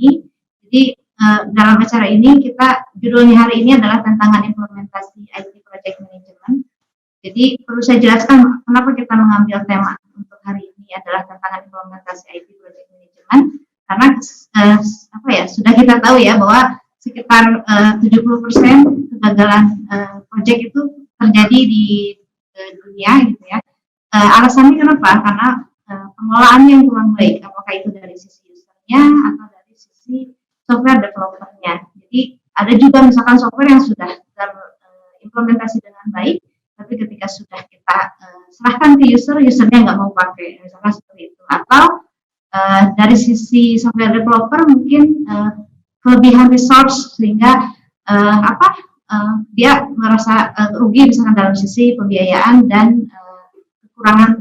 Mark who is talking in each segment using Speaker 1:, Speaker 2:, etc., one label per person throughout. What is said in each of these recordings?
Speaker 1: ini. Jadi dalam acara ini judulnya hari ini adalah tantangan implementasi IT Project Management. Jadi perlu saya jelaskan kenapa kita mengambil tema untuk hari ini adalah tantangan implementasi IT Project Management, karena sudah kita tahu ya bahwa sekitar 70% kegagalan project itu terjadi di dunia gitu ya. Alasannya kenapa? Karena pengelolaannya yang kurang baik, apakah itu dari sisi usernya atau dari sisi software developernya. Jadi ada juga misalkan software yang sudah terimplementasi dengan baik, tapi ketika sudah kita serahkan ke usernya nggak mau pakai, misalkan seperti itu. Atau dari sisi software developer mungkin kelebihan resource sehingga dia merasa rugi misalkan dalam sisi pembiayaan dan kekurangan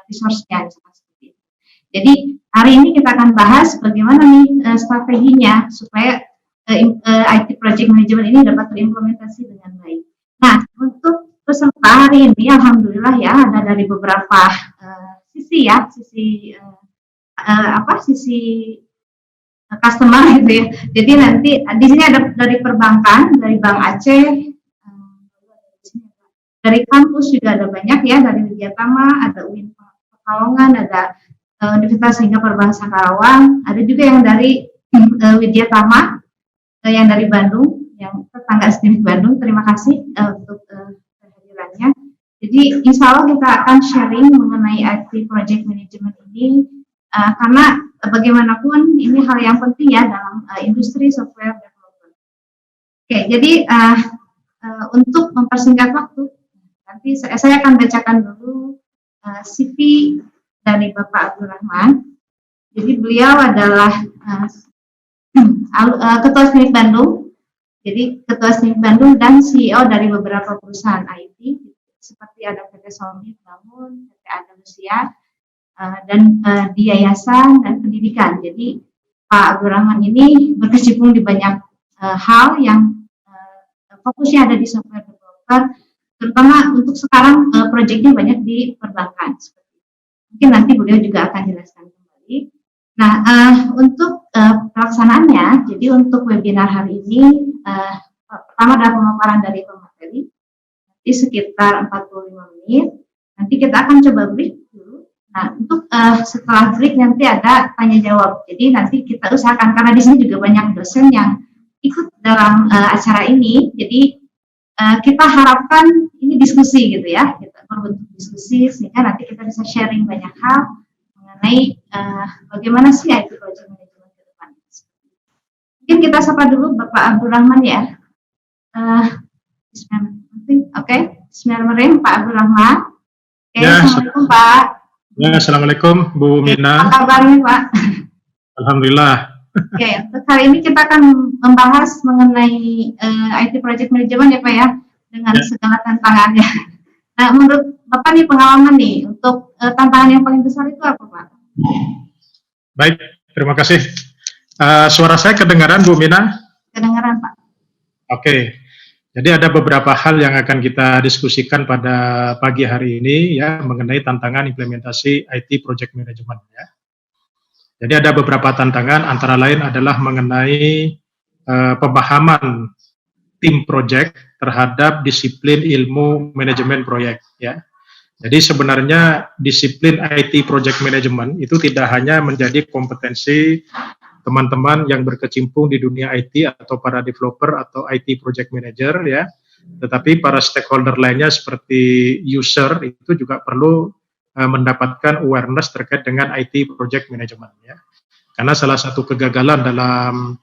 Speaker 1: resource-nya misalkan seperti itu. Jadi hari ini kita akan bahas bagaimana nih strateginya supaya IT Project Management ini dapat terimplementasi dengan baik. Nah, untuk peserta hari ini alhamdulillah ya ada dari beberapa sisi customer gitu ya. Jadi nanti di sini ada dari perbankan, dari Bank Aceh, dari kampus juga ada banyak ya, dari Widyatama, ada UIN Pekalongan, ada Universitas Lingga Perbangsa Karawang, ada juga yang dari Widyatama, yang dari Bandung, yang tetangga sendiri Bandung. Terima kasih untuk kehadirannya. Jadi insya Allah kita akan sharing mengenai IT Project Management ini karena bagaimanapun ini hal yang penting ya dalam industri software development. Oke, jadi untuk mempersingkat waktu, nanti saya akan bacakan dulu CV dari Bapak Abdul Rahman. Jadi beliau adalah Ketua SNIP Bandung, jadi Ketua SNIP Bandung dan CEO dari beberapa perusahaan IT seperti ada PT Solid Bangun, PT Andalusia, dan di yayasan dan pendidikan. Jadi Pak Abdul Rahman ini berkecimpung di banyak hal yang fokusnya ada di software developer, terutama untuk sekarang proyeknya banyak di perbankan. Mungkin nanti beliau juga akan jelaskan kembali. Nah, untuk pelaksanaannya, jadi untuk webinar hari ini pertama adalah pemaparan dari pemateri di sekitar 45 menit. Nanti kita akan coba break dulu. Nah, untuk setelah break nanti ada tanya jawab. Jadi nanti kita usahakan, karena di sini juga banyak dosen yang ikut dalam acara ini. Jadi kita harapkan ini diskusi gitu ya, kita berbentuk diskusi sehingga nanti kita bisa sharing banyak hal mengenai bagaimana sih IT Project Management ke depan. Mungkin kita sapa dulu Bapak Abdul Rahman ya. Oke, Bismillahirrahmanirrahim, Pak Abdul Rahman.
Speaker 2: Ya,
Speaker 1: Assalamualaikum Pak.
Speaker 2: Ya, Assalamualaikum Bu Mina.
Speaker 1: Apa kabarnya Pak?
Speaker 2: Alhamdulillah.
Speaker 1: Oke, untuk hari ini kita akan membahas mengenai IT Project Management ya Pak ya, dengan segala tantangannya. Nah, menurut Bapak nih pengalaman nih, untuk tantangan yang paling besar itu apa Pak?
Speaker 2: Baik, terima kasih. Suara saya kedengaran Bu Mina?
Speaker 1: Kedengaran Pak.
Speaker 2: Oke, jadi ada beberapa hal yang akan kita diskusikan pada pagi hari ini ya mengenai tantangan implementasi IT Project Management ya. Jadi ada beberapa tantangan, antara lain adalah mengenai pemahaman tim project terhadap disiplin ilmu manajemen proyek ya. Jadi sebenarnya disiplin IT Project Management itu tidak hanya menjadi kompetensi teman-teman yang berkecimpung di dunia IT atau para developer atau IT Project Manager ya, tetapi para stakeholder lainnya seperti user itu juga perlu mendapatkan awareness terkait dengan IT Project Management ya. Karena salah satu kegagalan dalam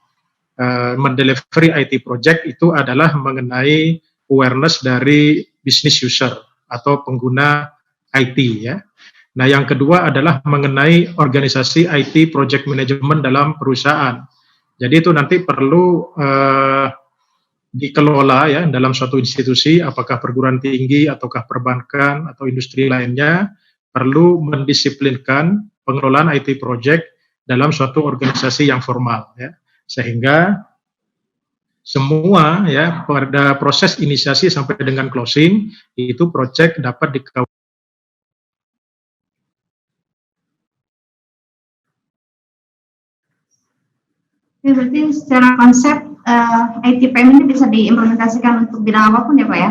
Speaker 2: mendelivery IT project itu adalah mengenai awareness dari business user atau pengguna IT ya. Nah, yang kedua adalah mengenai organisasi IT project management dalam perusahaan. Jadi itu nanti perlu dikelola ya dalam suatu institusi, apakah perguruan tinggi ataukah perbankan atau industri lainnya, perlu mendisiplinkan pengelolaan IT project dalam suatu organisasi yang formal ya. Sehingga semua ya pada proses inisiasi sampai dengan closing itu project dapat dikawal.
Speaker 1: Ya, berarti secara konsep ITPM ini bisa diimplementasikan untuk bidang apapun ya Pak ya?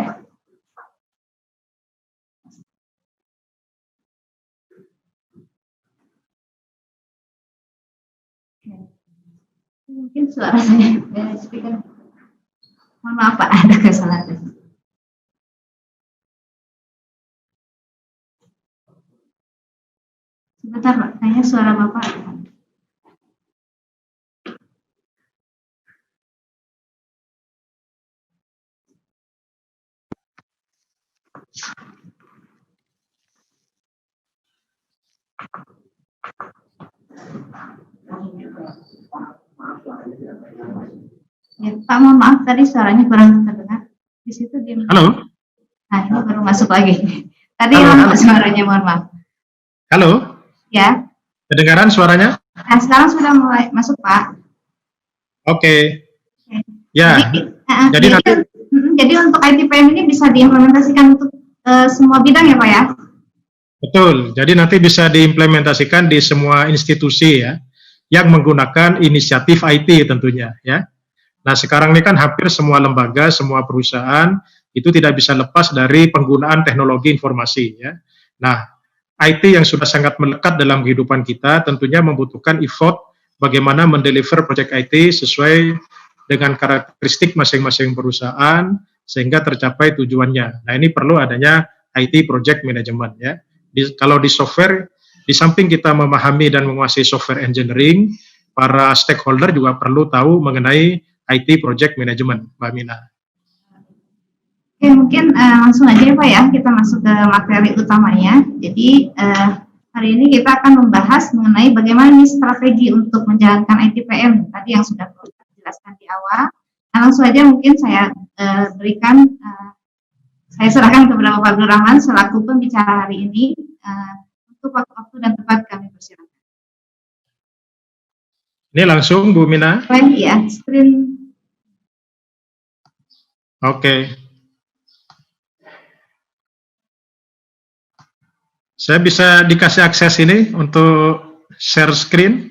Speaker 1: Mungkin suara saya speaker. Mohon maaf Pak, ada kesalahan. Sebentar Pak, kayaknya suara Bapak. Ya, Pak, mohon maaf tadi suaranya kurang terdengar. Di situ di.
Speaker 2: Halo.
Speaker 1: Nah, ini baru masuk lagi. Tadi
Speaker 2: Halo,
Speaker 1: hilang
Speaker 2: halo.
Speaker 1: suaranya, mohon maaf.
Speaker 2: Halo.
Speaker 1: Ya.
Speaker 2: Kedengaran suaranya?
Speaker 1: Nah, sekarang sudah mulai masuk Pak.
Speaker 2: Oke. Ya.
Speaker 1: Jadi untuk ITPM ini bisa diimplementasikan untuk semua bidang ya Pak ya?
Speaker 2: Betul. Jadi nanti bisa diimplementasikan di semua institusi ya, yang menggunakan inisiatif IT tentunya ya. Nah, sekarang ini kan hampir semua lembaga, semua perusahaan itu tidak bisa lepas dari penggunaan teknologi informasi ya. Nah, IT yang sudah sangat melekat dalam kehidupan kita tentunya membutuhkan effort bagaimana mendeliver project IT sesuai dengan karakteristik masing-masing perusahaan sehingga tercapai tujuannya. Nah, ini perlu adanya IT project management ya. Kalau di software, di samping kita memahami dan menguasai software engineering, para stakeholder juga perlu tahu mengenai IT project management, Mbak Mina.
Speaker 1: Oke, mungkin langsung aja ya Pak ya, kita masuk ke materi utamanya. Jadi hari ini kita akan membahas mengenai bagaimana nih strategi untuk menjalankan ITPM tadi yang sudah dijelaskan di awal. Nah, langsung aja mungkin saya saya serahkan kepada Bapak Abdul Rahman selaku pembicara hari ini untuk waktu dan tempat kami persilakan.
Speaker 2: Ini langsung Bu Mina?
Speaker 1: Ya, screen.
Speaker 2: Oke. Saya bisa dikasih akses ini untuk share screen?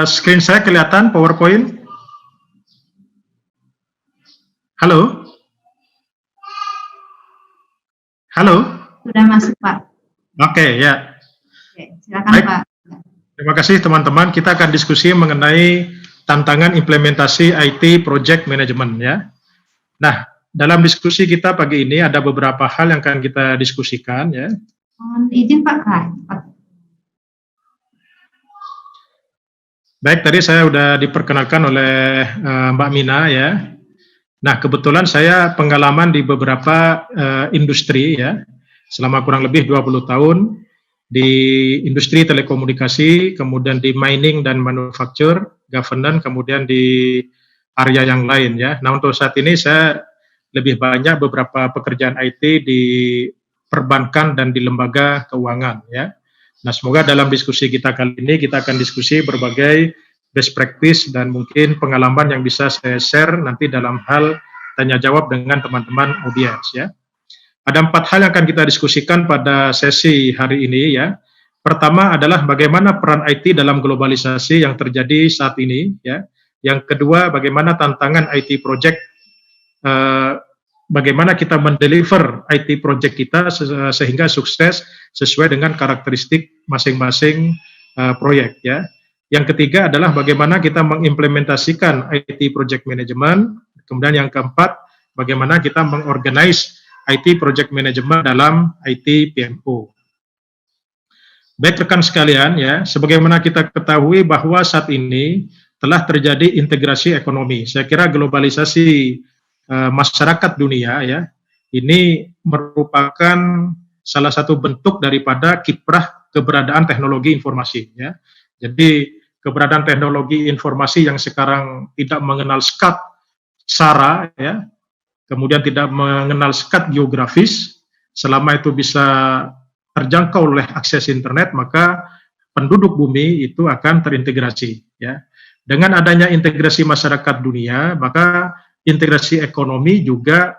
Speaker 2: Screen saya kelihatan PowerPoint? Halo? Halo?
Speaker 1: Sudah masuk Pak.
Speaker 2: Oke, ya.
Speaker 1: Oke, silakan
Speaker 2: baik.
Speaker 1: Pak.
Speaker 2: Terima kasih teman-teman. Kita akan diskusi mengenai tantangan implementasi IT Project Management ya. Nah, dalam diskusi kita pagi ini ada beberapa hal yang akan kita diskusikan ya.
Speaker 1: Mohon izin Pak.
Speaker 2: Baik, tadi saya sudah diperkenalkan oleh Mbak Mina ya. Nah, kebetulan saya pengalaman di beberapa industri ya, selama kurang lebih 20 tahun di industri telekomunikasi, kemudian di mining dan manufacture, governance, kemudian di area yang lain ya. Nah, untuk saat ini saya lebih banyak beberapa pekerjaan IT di perbankan dan di lembaga keuangan ya. Nah, semoga dalam diskusi kita kali ini kita akan diskusi berbagai best practice dan mungkin pengalaman yang bisa saya share nanti dalam hal tanya jawab dengan teman-teman audiens ya. Ada 4 hal yang akan kita diskusikan pada sesi hari ini ya. Pertama adalah bagaimana peran IT dalam globalisasi yang terjadi saat ini ya. Yang kedua, bagaimana tantangan IT project, bagaimana kita mendeliver IT project kita sehingga sukses sesuai dengan karakteristik masing-masing proyek ya. Yang ketiga adalah bagaimana kita mengimplementasikan IT project management. Kemudian yang keempat, bagaimana kita mengorganize IT project management dalam IT PMO. Baik rekan sekalian ya, sebagaimana kita ketahui bahwa saat ini telah terjadi integrasi ekonomi. Saya kira globalisasi masyarakat dunia ya, ini merupakan salah satu bentuk daripada kiprah keberadaan teknologi informasi ya. Jadi keberadaan teknologi informasi yang sekarang tidak mengenal sekat sara ya, kemudian tidak mengenal sekat geografis, selama itu bisa terjangkau oleh akses internet, maka penduduk bumi itu akan terintegrasi ya. Dengan adanya integrasi masyarakat dunia, maka integrasi ekonomi juga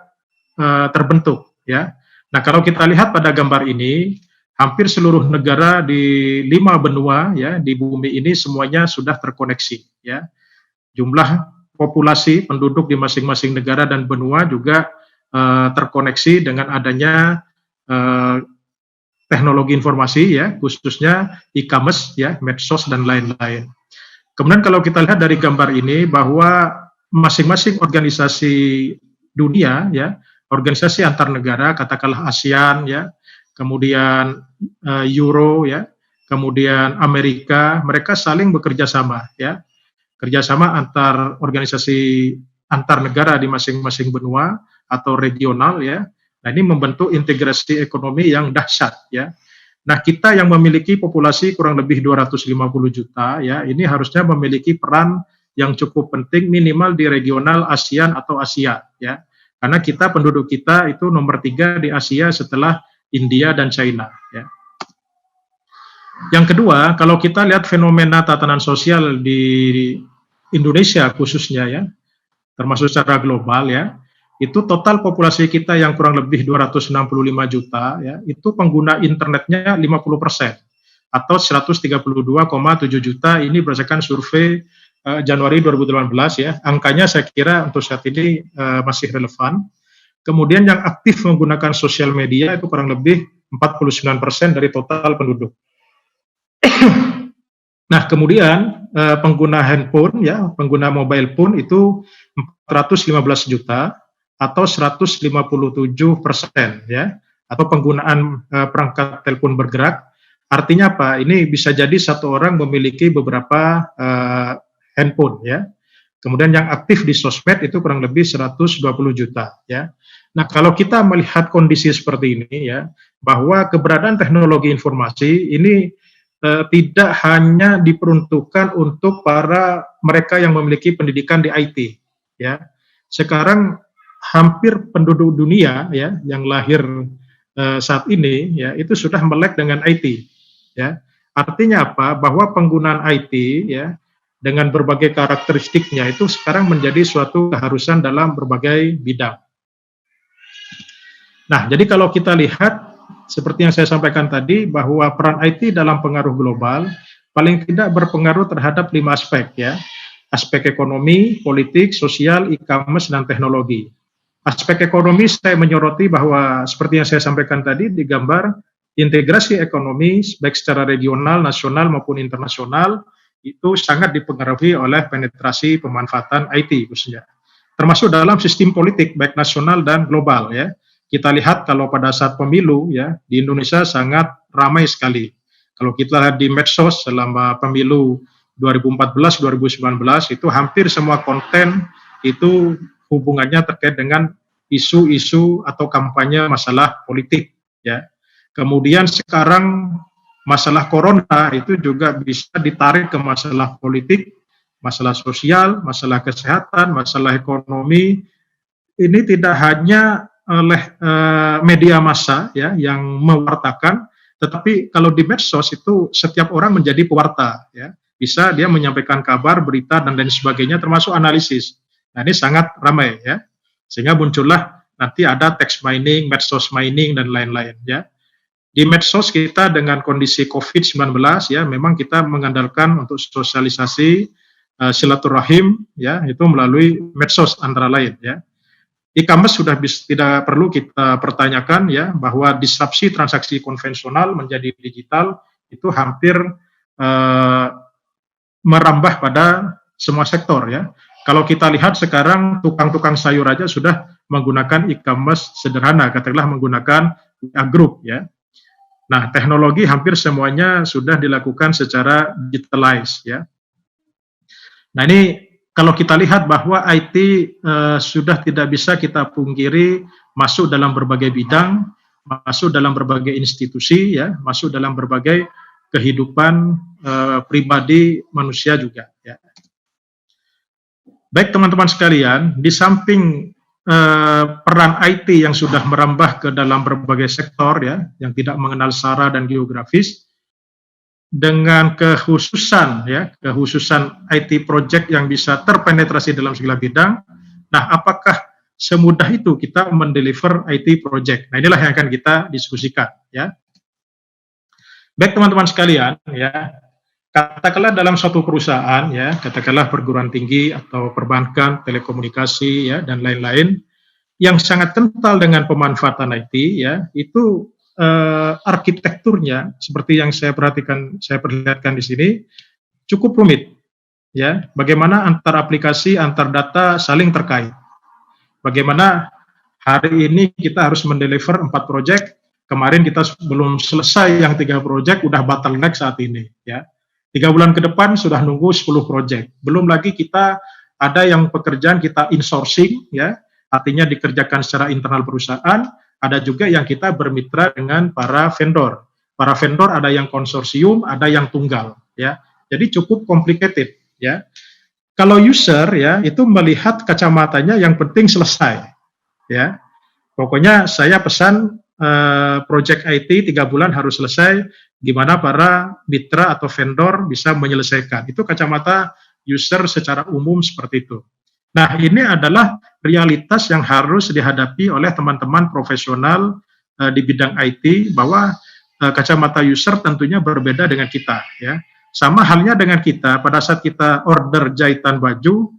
Speaker 2: terbentuk, ya. Nah, kalau kita lihat pada gambar ini, hampir seluruh negara di 5 benua ya di bumi ini semuanya sudah terkoneksi, ya. Jumlah populasi penduduk di masing-masing negara dan benua juga terkoneksi dengan adanya teknologi informasi, ya, khususnya e-commerce, ya, medsos dan lain-lain. Kemudian kalau kita lihat dari gambar ini bahwa masing-masing organisasi dunia, ya, organisasi antar negara, katakanlah ASEAN, ya, kemudian Euro, ya, kemudian Amerika, mereka saling bekerja sama, ya, kerjasama antar organisasi antar negara di masing-masing benua atau regional, ya. Nah, ini membentuk integrasi ekonomi yang dahsyat, ya. Nah, kita yang memiliki populasi kurang lebih 250 juta, ya, ini harusnya memiliki peran yang cukup penting minimal di regional ASEAN atau Asia, ya. Karena kita penduduk kita itu nomor 3 di Asia setelah India dan China, ya. Yang kedua, kalau kita lihat fenomena tatanan sosial di Indonesia khususnya, ya, termasuk secara global, ya, itu total populasi kita yang kurang lebih 265 juta, ya, itu pengguna internetnya 50%, atau 132,7 juta, ini berdasarkan survei Januari 2018, ya. Angkanya saya kira untuk saat ini masih relevan. Kemudian yang aktif menggunakan sosial media itu kurang lebih 49% dari total penduduk. Nah, kemudian pengguna handphone, ya, pengguna mobile phone itu 415 juta, atau 157%, ya, atau penggunaan perangkat telepon bergerak. Artinya apa? Ini bisa jadi satu orang memiliki beberapa handphone, ya. Kemudian yang aktif di sosmed itu kurang lebih 120 juta, ya. Nah, kalau kita melihat kondisi seperti ini, ya, bahwa keberadaan teknologi informasi ini tidak hanya diperuntukkan untuk para mereka yang memiliki pendidikan di IT, ya. Sekarang hampir penduduk dunia, ya, yang lahir saat ini, ya, itu sudah melek dengan IT, ya. Artinya apa? Bahwa penggunaan IT, ya, dengan berbagai karakteristiknya itu sekarang menjadi suatu keharusan dalam berbagai bidang. Nah, jadi kalau kita lihat seperti yang saya sampaikan tadi bahwa peran IT dalam pengaruh global paling tidak berpengaruh terhadap 5 aspek, ya. Aspek ekonomi, politik, sosial, e-commerce, dan teknologi. Aspek ekonomi saya menyoroti bahwa seperti yang saya sampaikan tadi di gambar, integrasi ekonomi baik secara regional, nasional maupun internasional itu sangat dipengaruhi oleh penetrasi pemanfaatan IT khususnya. Termasuk dalam sistem politik baik nasional dan global, ya. Kita lihat kalau pada saat pemilu, ya, di Indonesia sangat ramai sekali. Kalau kita lihat di medsos selama pemilu 2014-2019 itu hampir semua konten itu hubungannya terkait dengan isu-isu atau kampanye masalah politik, ya. Kemudian sekarang masalah corona itu juga bisa ditarik ke masalah politik, masalah sosial, masalah kesehatan, masalah ekonomi. Ini tidak hanya oleh media massa, ya, yang mewartakan, tetapi kalau di medsos itu setiap orang menjadi pewarta, ya. Bisa dia menyampaikan kabar, berita dan lain sebagainya termasuk analisis. Nah, ini sangat ramai, ya. Sehingga muncullah nanti ada text mining, medsos mining, dan lain-lain, ya. Di medsos kita dengan kondisi COVID-19, ya, memang kita mengandalkan untuk sosialisasi silaturahim, ya, itu melalui medsos antara lain, ya. E-commerce sudah tidak perlu kita pertanyakan, ya, bahwa disrupsi transaksi konvensional menjadi digital itu hampir merambah pada semua sektor, ya. Kalau kita lihat sekarang tukang-tukang sayur aja sudah menggunakan e-commerce sederhana, katakanlah menggunakan group, ya. Nah, teknologi hampir semuanya sudah dilakukan secara digitalized, ya. Nah, ini kalau kita lihat bahwa IT sudah tidak bisa kita pungkiri masuk dalam berbagai bidang, masuk dalam berbagai institusi, ya, masuk dalam berbagai kehidupan pribadi manusia juga, ya. Baik teman-teman sekalian, di samping peran IT yang sudah merambah ke dalam berbagai sektor, ya, yang tidak mengenal sara dan geografis, dengan kekhususan, ya, kekhususan IT project yang bisa terpenetrasi dalam segala bidang. Nah, apakah semudah itu kita mendeliver IT project? Nah, inilah yang akan kita diskusikan, ya. Baik teman-teman sekalian, ya, katakanlah dalam suatu perusahaan, ya, katakanlah perguruan tinggi atau perbankan, telekomunikasi, ya, dan lain-lain, yang sangat kental dengan pemanfaatan IT, ya, itu arsitekturnya seperti yang saya perlihatkan di sini cukup rumit, ya. Bagaimana antar aplikasi, antar data saling terkait. Bagaimana hari ini kita harus mendeliver 4 project, kemarin kita belum selesai yang 3 project, udah bottleneck saat ini, ya. 3 bulan ke depan sudah nunggu 10 project. Belum lagi kita ada yang pekerjaan kita insourcing, ya, artinya dikerjakan secara internal perusahaan, ada juga yang kita bermitra dengan para vendor. Para vendor ada yang konsorsium, ada yang tunggal, ya. Jadi cukup complicated, ya. Kalau user, ya, itu melihat kacamatanya yang penting selesai, ya. Pokoknya saya pesan project IT 3 bulan harus selesai, gimana para mitra atau vendor bisa menyelesaikan. Itu kacamata user secara umum seperti itu. Nah, ini adalah realitas yang harus dihadapi oleh teman-teman profesional di bidang IT, bahwa kacamata user tentunya berbeda dengan kita, ya. Sama halnya dengan kita, pada saat kita order jahitan baju,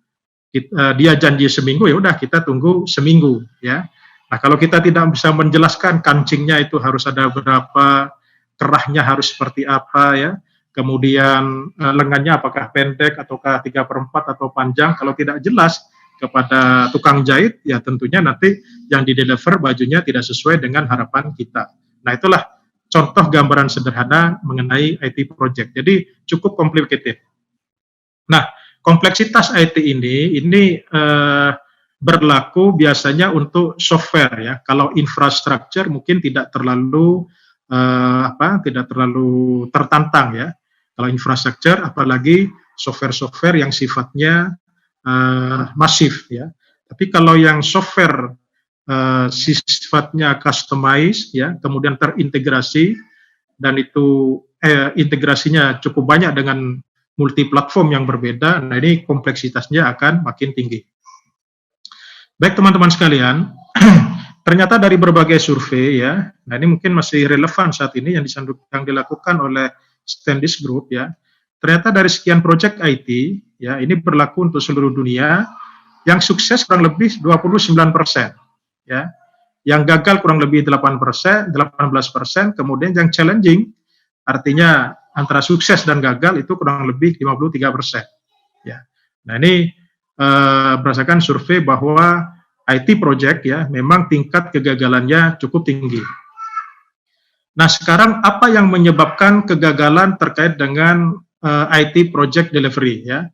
Speaker 2: dia janji seminggu, ya udah kita tunggu seminggu, ya. Nah, kalau kita tidak bisa menjelaskan kancingnya itu harus ada berapa, kerahnya harus seperti apa, ya, kemudian lengannya apakah pendek ataukah 3/4 atau panjang, kalau tidak jelas kepada tukang jahit, ya tentunya nanti yang di-deliver bajunya tidak sesuai dengan harapan kita. Nah, itulah contoh gambaran sederhana mengenai IT project. Jadi cukup complicated. Nah, kompleksitas IT ini berlaku biasanya untuk software, ya. Kalau infrastruktur mungkin tidak terlalu tertantang, ya. Kalau infrastruktur, apalagi software-software yang sifatnya masif, ya. Tapi kalau yang software sifatnya customized, ya, kemudian terintegrasi, dan itu integrasinya cukup banyak dengan multi platform yang berbeda, nah ini kompleksitasnya akan makin tinggi. Baik teman-teman sekalian, ternyata dari berbagai survei, ya, nah ini mungkin masih relevan saat ini yang dilakukan oleh Standish Group, ya. Ternyata dari sekian project IT, ya, ini berlaku untuk seluruh dunia, yang sukses kurang lebih 29%, ya. Yang gagal kurang lebih 18%, kemudian yang challenging, artinya antara sukses dan gagal itu kurang lebih 53%, ya. Nah, ini berdasarkan survei bahwa IT project, ya, memang tingkat kegagalannya cukup tinggi. Nah, sekarang apa yang menyebabkan kegagalan terkait dengan IT project delivery, ya?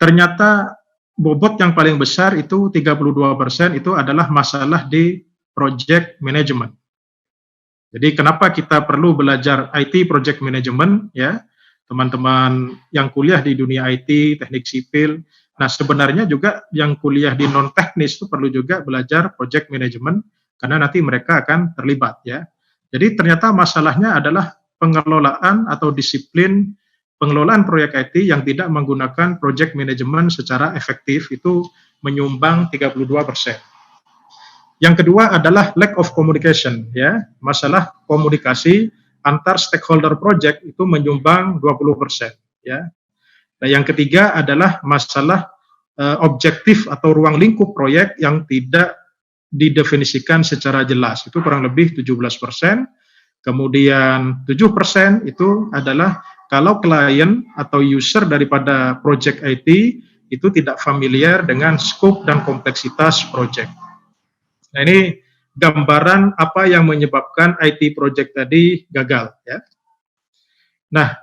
Speaker 2: Ternyata bobot yang paling besar itu 32% itu adalah masalah di project management. Jadi kenapa kita perlu belajar IT project management, ya, teman-teman yang kuliah di dunia IT, teknik sipil. Nah, sebenarnya juga yang kuliah di non teknis itu perlu juga belajar project management karena nanti mereka akan terlibat, ya. Jadi ternyata masalahnya adalah pengelolaan atau disiplin pengelolaan proyek IT yang tidak menggunakan project management secara efektif, itu menyumbang 32%. Yang kedua adalah lack of communication, ya, masalah komunikasi antar stakeholder project itu menyumbang 20%, ya. Nah, yang ketiga adalah masalah objektif atau ruang lingkup proyek yang tidak didefinisikan secara jelas, itu kurang lebih 17%. Kemudian 7% itu adalah kalau klien atau user daripada project IT itu tidak familiar dengan scope dan kompleksitas project. Nah, ini gambaran apa yang menyebabkan IT project tadi gagal, ya. Nah,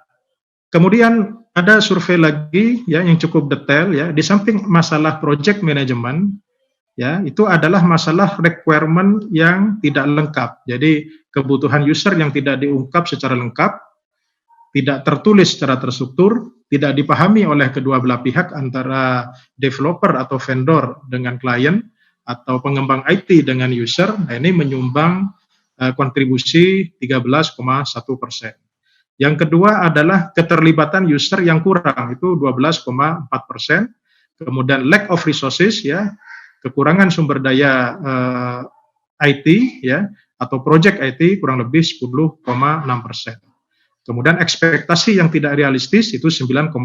Speaker 2: kemudian ada survei lagi, ya, yang cukup detail, ya. Di samping masalah project management, ya, itu adalah masalah requirement yang tidak lengkap. Jadi kebutuhan user yang tidak diungkap secara lengkap, tidak tertulis secara terstruktur, tidak dipahami oleh kedua belah pihak antara developer atau vendor dengan klien atau pengembang IT dengan user. Nah, ini menyumbang kontribusi 13,1%. Yang kedua adalah keterlibatan user yang kurang, itu 12,4%. Kemudian lack of resources, ya, kekurangan sumber daya IT ya atau project IT kurang lebih 10,6%. Kemudian ekspektasi yang tidak realistis itu 9,9%.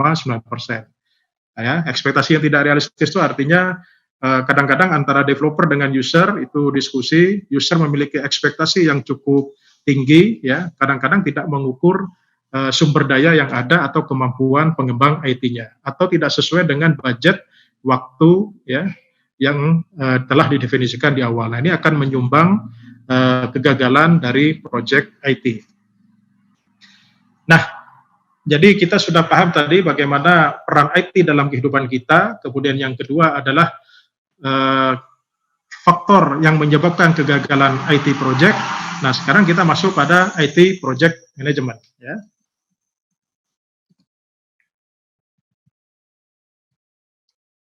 Speaker 2: Ya, ekspektasi yang tidak realistis itu artinya kadang-kadang antara developer dengan user itu diskusi, user memiliki ekspektasi yang cukup tinggi, ya, kadang-kadang tidak mengukur sumber daya yang ada atau kemampuan pengembang IT-nya, atau tidak sesuai dengan budget waktu, ya, yang telah didefinisikan di awal. Nah, ini akan menyumbang kegagalan dari project IT. Nah, jadi kita sudah paham tadi bagaimana peran IT dalam kehidupan kita. Kemudian yang kedua adalah faktor yang menyebabkan kegagalan IT project. Nah, sekarang kita masuk pada IT project management. Ya.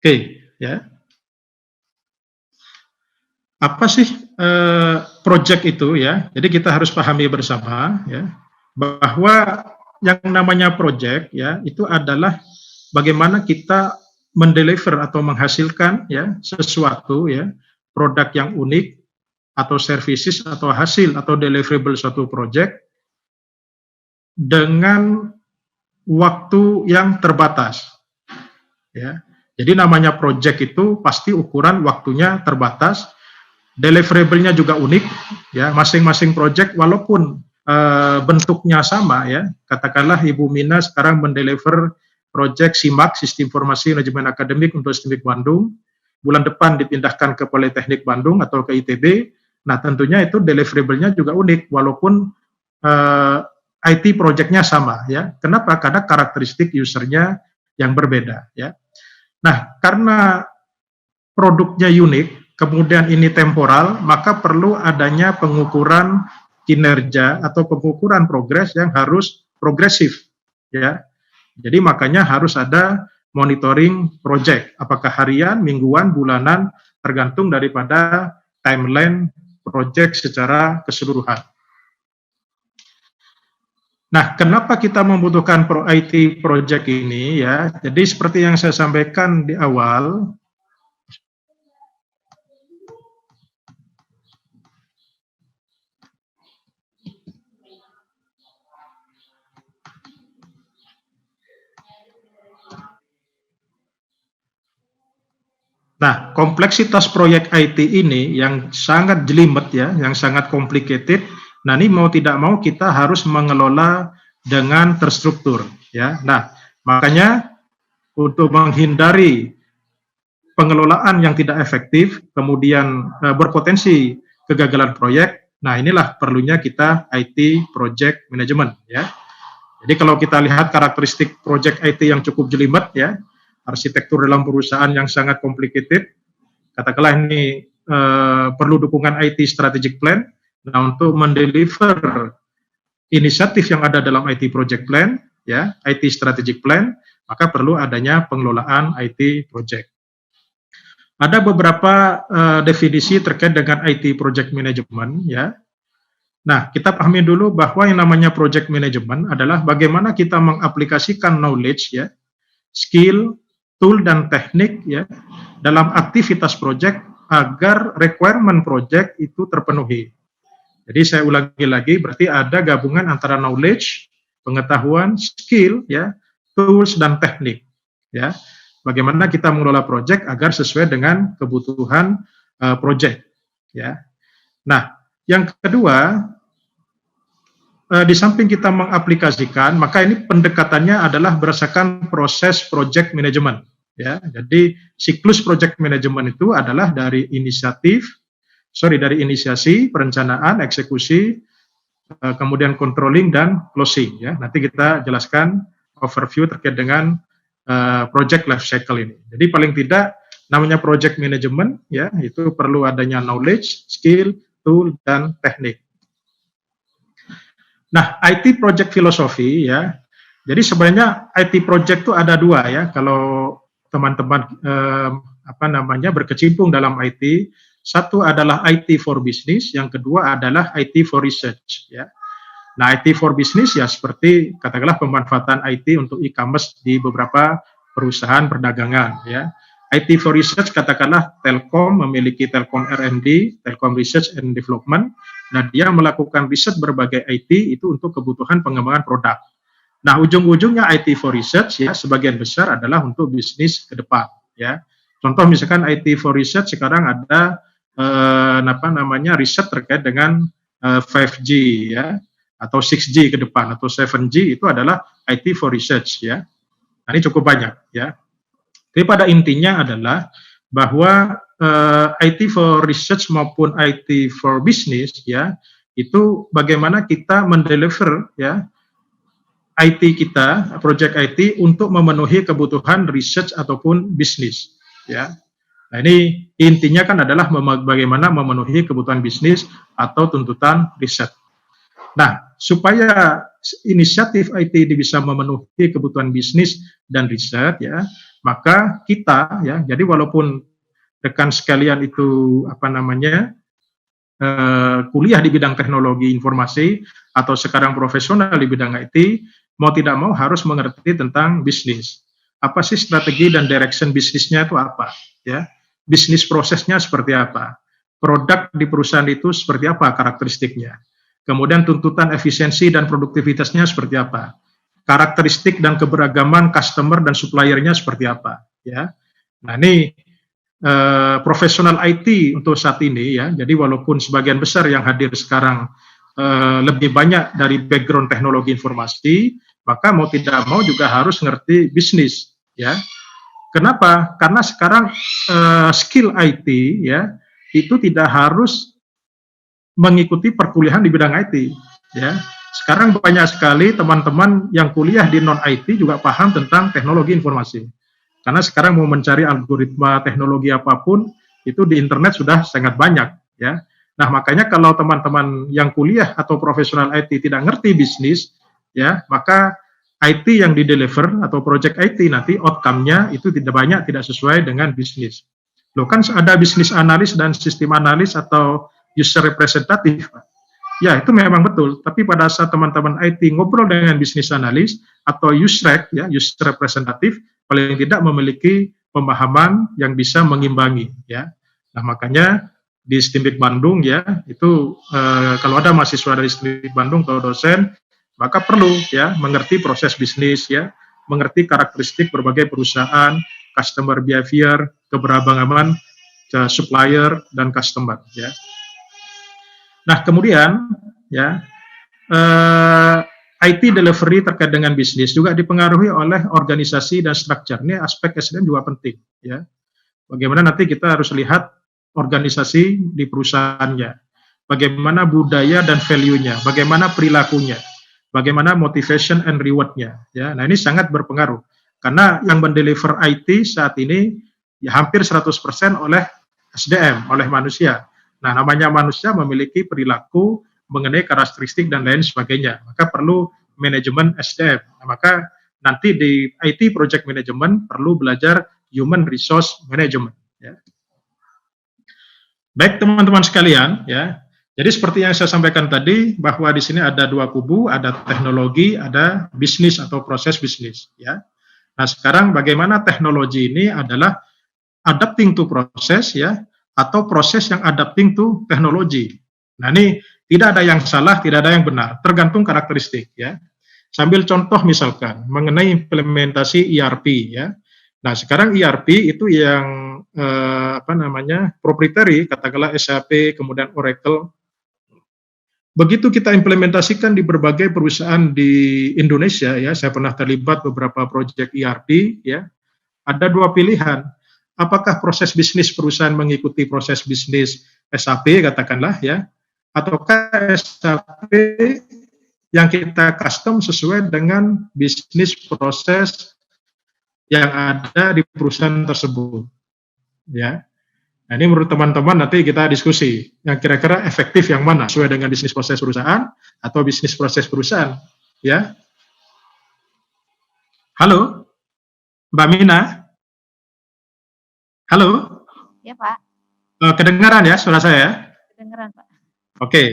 Speaker 2: Oke, ya. Apa sih project itu ya? Jadi kita harus pahami bersama ya bahwa yang namanya project ya itu adalah bagaimana kita mendeliver atau menghasilkan ya sesuatu ya produk yang unik atau services atau hasil atau deliverable suatu project dengan waktu yang terbatas ya. Jadi namanya project itu pasti ukuran waktunya terbatas, deliverable-nya juga unik ya, masing-masing project walaupun bentuknya sama ya. Katakanlah Ibu Mina sekarang mendeliver project SIMAK, Sistem Informasi Manajemen Akademik untuk STIMIK Bandung. Bulan depan dipindahkan ke Politeknik Bandung atau ke ITB. Nah, tentunya itu deliverable-nya juga unik walaupun IT project-nya sama ya. Kenapa? Karena karakteristik user-nya yang berbeda ya. Nah, karena produknya unik, kemudian ini temporal, maka perlu adanya pengukuran kinerja atau pengukuran progres yang harus progresif ya. Jadi makanya harus ada monitoring project, apakah harian, mingguan, bulanan, tergantung daripada timeline project secara keseluruhan. Nah, kenapa kita membutuhkan IT project ini ya? Jadi seperti yang saya sampaikan di awal, nah, kompleksitas proyek IT ini yang sangat jelimet ya, yang sangat complicated. Nah, ini mau tidak mau kita harus mengelola dengan terstruktur ya. Nah, makanya untuk menghindari pengelolaan yang tidak efektif, kemudian berpotensi kegagalan proyek, nah inilah perlunya kita IT project management ya. Jadi kalau kita lihat karakteristik project IT yang cukup jelimet ya, arsitektur dalam perusahaan yang sangat complicated, katakanlah ini perlu dukungan IT strategic plan. Nah, untuk mendeliver inisiatif yang ada dalam IT project plan, ya, IT strategic plan, maka perlu adanya pengelolaan IT project. Ada beberapa definisi terkait dengan IT project management, ya. Nah, kita pahami dulu bahwa yang namanya project management adalah bagaimana kita mengaplikasikan knowledge, ya, skill, tool dan teknik ya dalam aktivitas project agar requirement project itu terpenuhi. Jadi saya ulangi lagi, berarti ada gabungan antara knowledge, pengetahuan, skill ya, tools dan teknik ya. Bagaimana kita mengelola project agar sesuai dengan kebutuhan project ya. Nah, yang kedua, di samping kita mengaplikasikan, maka ini pendekatannya adalah berdasarkan proses project management. Ya, jadi siklus project management itu adalah dari inisiasi, perencanaan, eksekusi, kemudian controlling dan closing. Ya, nanti kita jelaskan overview terkait dengan project life cycle ini. Jadi paling tidak namanya project management, ya, itu perlu adanya knowledge, skill, tool dan teknik. Nah, IT project filosofi ya. Jadi sebenarnya IT project itu ada dua ya. Kalau teman-teman berkecimpung dalam IT, satu adalah IT for business, yang kedua adalah IT for research ya. Nah, IT for business ya seperti katakanlah pemanfaatan IT untuk e-commerce di beberapa perusahaan perdagangan ya. IT for Research, katakanlah Telkom memiliki Telkom R&D, Telkom Research and Development. Nah, dia melakukan riset berbagai IT itu untuk kebutuhan pengembangan produk. Nah, ujung-ujungnya IT for Research ya sebagian besar adalah untuk bisnis ke depan ya. Contoh misalkan IT for Research sekarang ada riset terkait dengan 5G ya atau 6G ke depan atau 7G itu adalah IT for Research ya. Nah, ini cukup banyak ya. Jadi pada intinya adalah bahwa IT for Research maupun IT for Business ya itu bagaimana kita mendeliver ya IT kita, project IT untuk memenuhi kebutuhan research ataupun bisnis, ya. Nah, ini intinya kan adalah bagaimana memenuhi kebutuhan bisnis atau tuntutan riset. Nah, supaya inisiatif IT bisa memenuhi kebutuhan bisnis dan riset, ya, maka kita, ya, jadi walaupun rekan sekalian itu kuliah di bidang teknologi informasi atau sekarang profesional di bidang IT, mau tidak mau harus mengerti tentang bisnis. Apa sih strategi dan direction bisnisnya itu apa? Ya, bisnis prosesnya seperti apa? Produk di perusahaan itu seperti apa karakteristiknya? Kemudian tuntutan efisiensi dan produktivitasnya seperti apa? Karakteristik dan keberagaman customer dan suppliernya seperti apa? Ya, nah ini profesional IT untuk saat ini ya. Jadi walaupun sebagian besar yang hadir sekarang lebih banyak dari background teknologi informasi, maka mau tidak mau juga harus ngerti bisnis ya. Kenapa? Karena sekarang skill IT ya itu tidak harus mengikuti perkuliahan di bidang IT ya. Sekarang banyak sekali teman-teman yang kuliah di non IT juga paham tentang teknologi informasi. Karena sekarang mau mencari algoritma teknologi apapun itu di internet sudah sangat banyak ya. Nah, makanya kalau teman-teman yang kuliah atau profesional IT tidak ngerti bisnis ya, maka IT yang di-deliver atau project IT nanti outcome-nya itu tidak sesuai dengan bisnis. Loh kan ada bisnis analis dan sistem analis atau user representative. Ya, itu memang betul, tapi pada saat teman-teman IT ngobrol dengan bisnis analis atau user ya, user representative paling tidak memiliki pemahaman yang bisa mengimbangi ya. Nah, makanya di STIMBIK Bandung ya, itu kalau ada mahasiswa dari STIMBIK Bandung atau dosen, maka perlu ya mengerti proses bisnis ya, mengerti karakteristik berbagai perusahaan, customer behavior, keberagaman supplier dan customer ya. Nah, kemudian ya IT delivery terkait dengan bisnis juga dipengaruhi oleh organisasi dan struktur. Ini aspek SDM juga penting ya. Bagaimana nanti kita harus lihat organisasi di perusahaannya, bagaimana budaya dan value-nya, bagaimana perilakunya, bagaimana motivation and reward-nya. Ya, nah ini sangat berpengaruh karena yang mendeliver IT saat ini ya hampir 100% oleh SDM, oleh manusia. Nah, namanya manusia memiliki perilaku mengenai karakteristik dan lain sebagainya. Maka perlu manajemen SDM. Nah, maka nanti di IT project management perlu belajar human resource management. Ya. Baik teman-teman sekalian, ya. Jadi seperti yang saya sampaikan tadi bahwa di sini ada dua kubu, ada teknologi, ada bisnis atau proses bisnis. Ya. Nah sekarang bagaimana teknologi ini adalah adapting to proses, ya, atau proses yang adapting to teknologi. Nah ini tidak ada yang salah, tidak ada yang benar, tergantung karakteristik. Ya. Sambil contoh misalkan mengenai implementasi ERP, ya. Nah sekarang ERP itu yang proprietary, katakanlah SAP, kemudian Oracle. Begitu kita implementasikan di berbagai perusahaan di Indonesia, ya, saya pernah terlibat beberapa proyek ERP, ya, ada dua pilihan. Apakah proses bisnis perusahaan mengikuti proses bisnis SAP, katakanlah, ya, ataukah SAP yang kita custom sesuai dengan bisnis proses yang ada di perusahaan tersebut, ya. Nah, ini menurut teman-teman nanti kita diskusi yang kira-kira efektif yang mana, sesuai dengan bisnis proses perusahaan atau bisnis proses perusahaan, ya. Halo, Mbak Mina. Halo.
Speaker 1: Ya, Pak.
Speaker 2: Kedengaran ya suara saya?
Speaker 1: Kedengaran, Pak.
Speaker 2: Oke.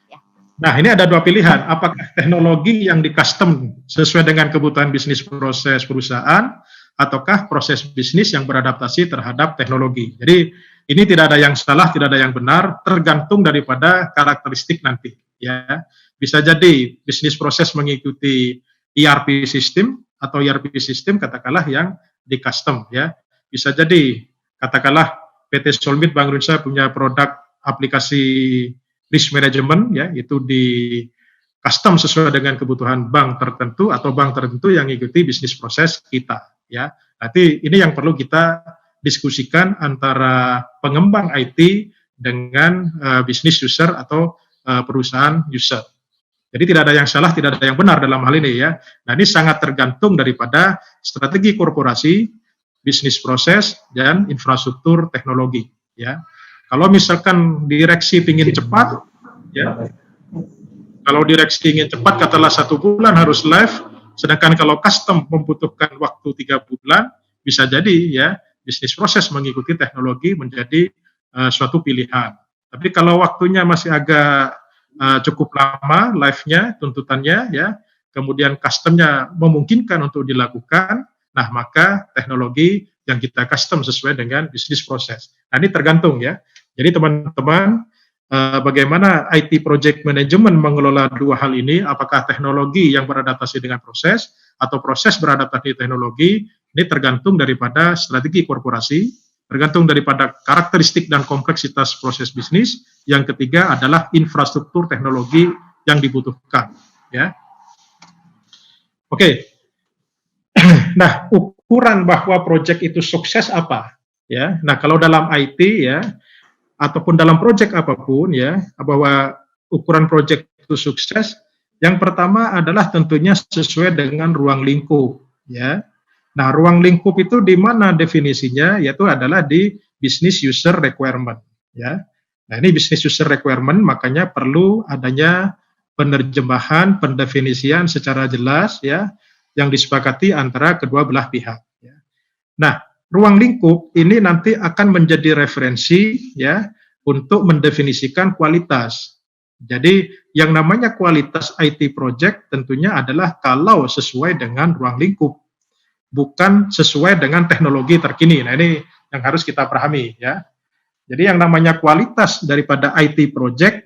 Speaker 1: Ya.
Speaker 2: Nah, ini ada dua pilihan. Apakah teknologi yang di-custom sesuai dengan kebutuhan bisnis proses perusahaan ataukah proses bisnis yang beradaptasi terhadap teknologi. Jadi ini tidak ada yang salah, tidak ada yang benar, tergantung daripada karakteristik nanti. Ya, bisa jadi bisnis proses mengikuti ERP sistem atau ERP sistem katakanlah yang di custom. Ya, bisa jadi katakanlah PT Solmit Bank Indonesia punya produk aplikasi risk management, ya, itu di custom sesuai dengan kebutuhan bank tertentu atau bank tertentu yang mengikuti bisnis proses kita. Ya, nanti ini yang perlu kita diskusikan antara pengembang IT dengan bisnis user atau perusahaan user. Jadi tidak ada yang salah, tidak ada yang benar dalam hal ini ya. Nah ini sangat tergantung daripada strategi korporasi, bisnis proses dan infrastruktur teknologi. Ya, kalau misalkan direksi ingin cepat, ya. Kalau direksi ingin cepat, katakanlah 1 bulan harus live, sedangkan kalau custom membutuhkan waktu 3 bulan, bisa jadi ya bisnis proses mengikuti teknologi menjadi suatu pilihan. Tapi kalau waktunya masih agak cukup lama, live-nya, tuntutannya, ya, kemudian custom-nya memungkinkan untuk dilakukan, nah maka teknologi yang kita custom sesuai dengan bisnis proses. Nah ini tergantung ya. Jadi teman-teman, bagaimana IT project management mengelola dua hal ini, apakah teknologi yang beradaptasi dengan proses atau proses beradaptasi teknologi, ini tergantung daripada strategi korporasi, tergantung daripada karakteristik dan kompleksitas proses bisnis. Yang ketiga adalah infrastruktur teknologi yang dibutuhkan. Ya, oke. Nah, ukuran bahwa proyek itu sukses apa? Ya, nah kalau dalam IT ya, ataupun dalam proyek apapun ya, bahwa ukuran proyek itu sukses, yang pertama adalah tentunya sesuai dengan ruang lingkup, ya. Nah, ruang lingkup itu di mana definisinya? Yaitu adalah di business user requirement, ya. Nah, ini business user requirement, makanya perlu adanya penerjemahan, pendefinisian secara jelas, ya, yang disepakati antara kedua belah pihak. Ya. Nah, ruang lingkup ini nanti akan menjadi referensi, ya, untuk mendefinisikan kualitas. Jadi yang namanya kualitas IT project tentunya adalah kalau sesuai dengan ruang lingkup, bukan sesuai dengan teknologi terkini. Nah ini yang harus kita pahami ya. Jadi yang namanya kualitas daripada IT project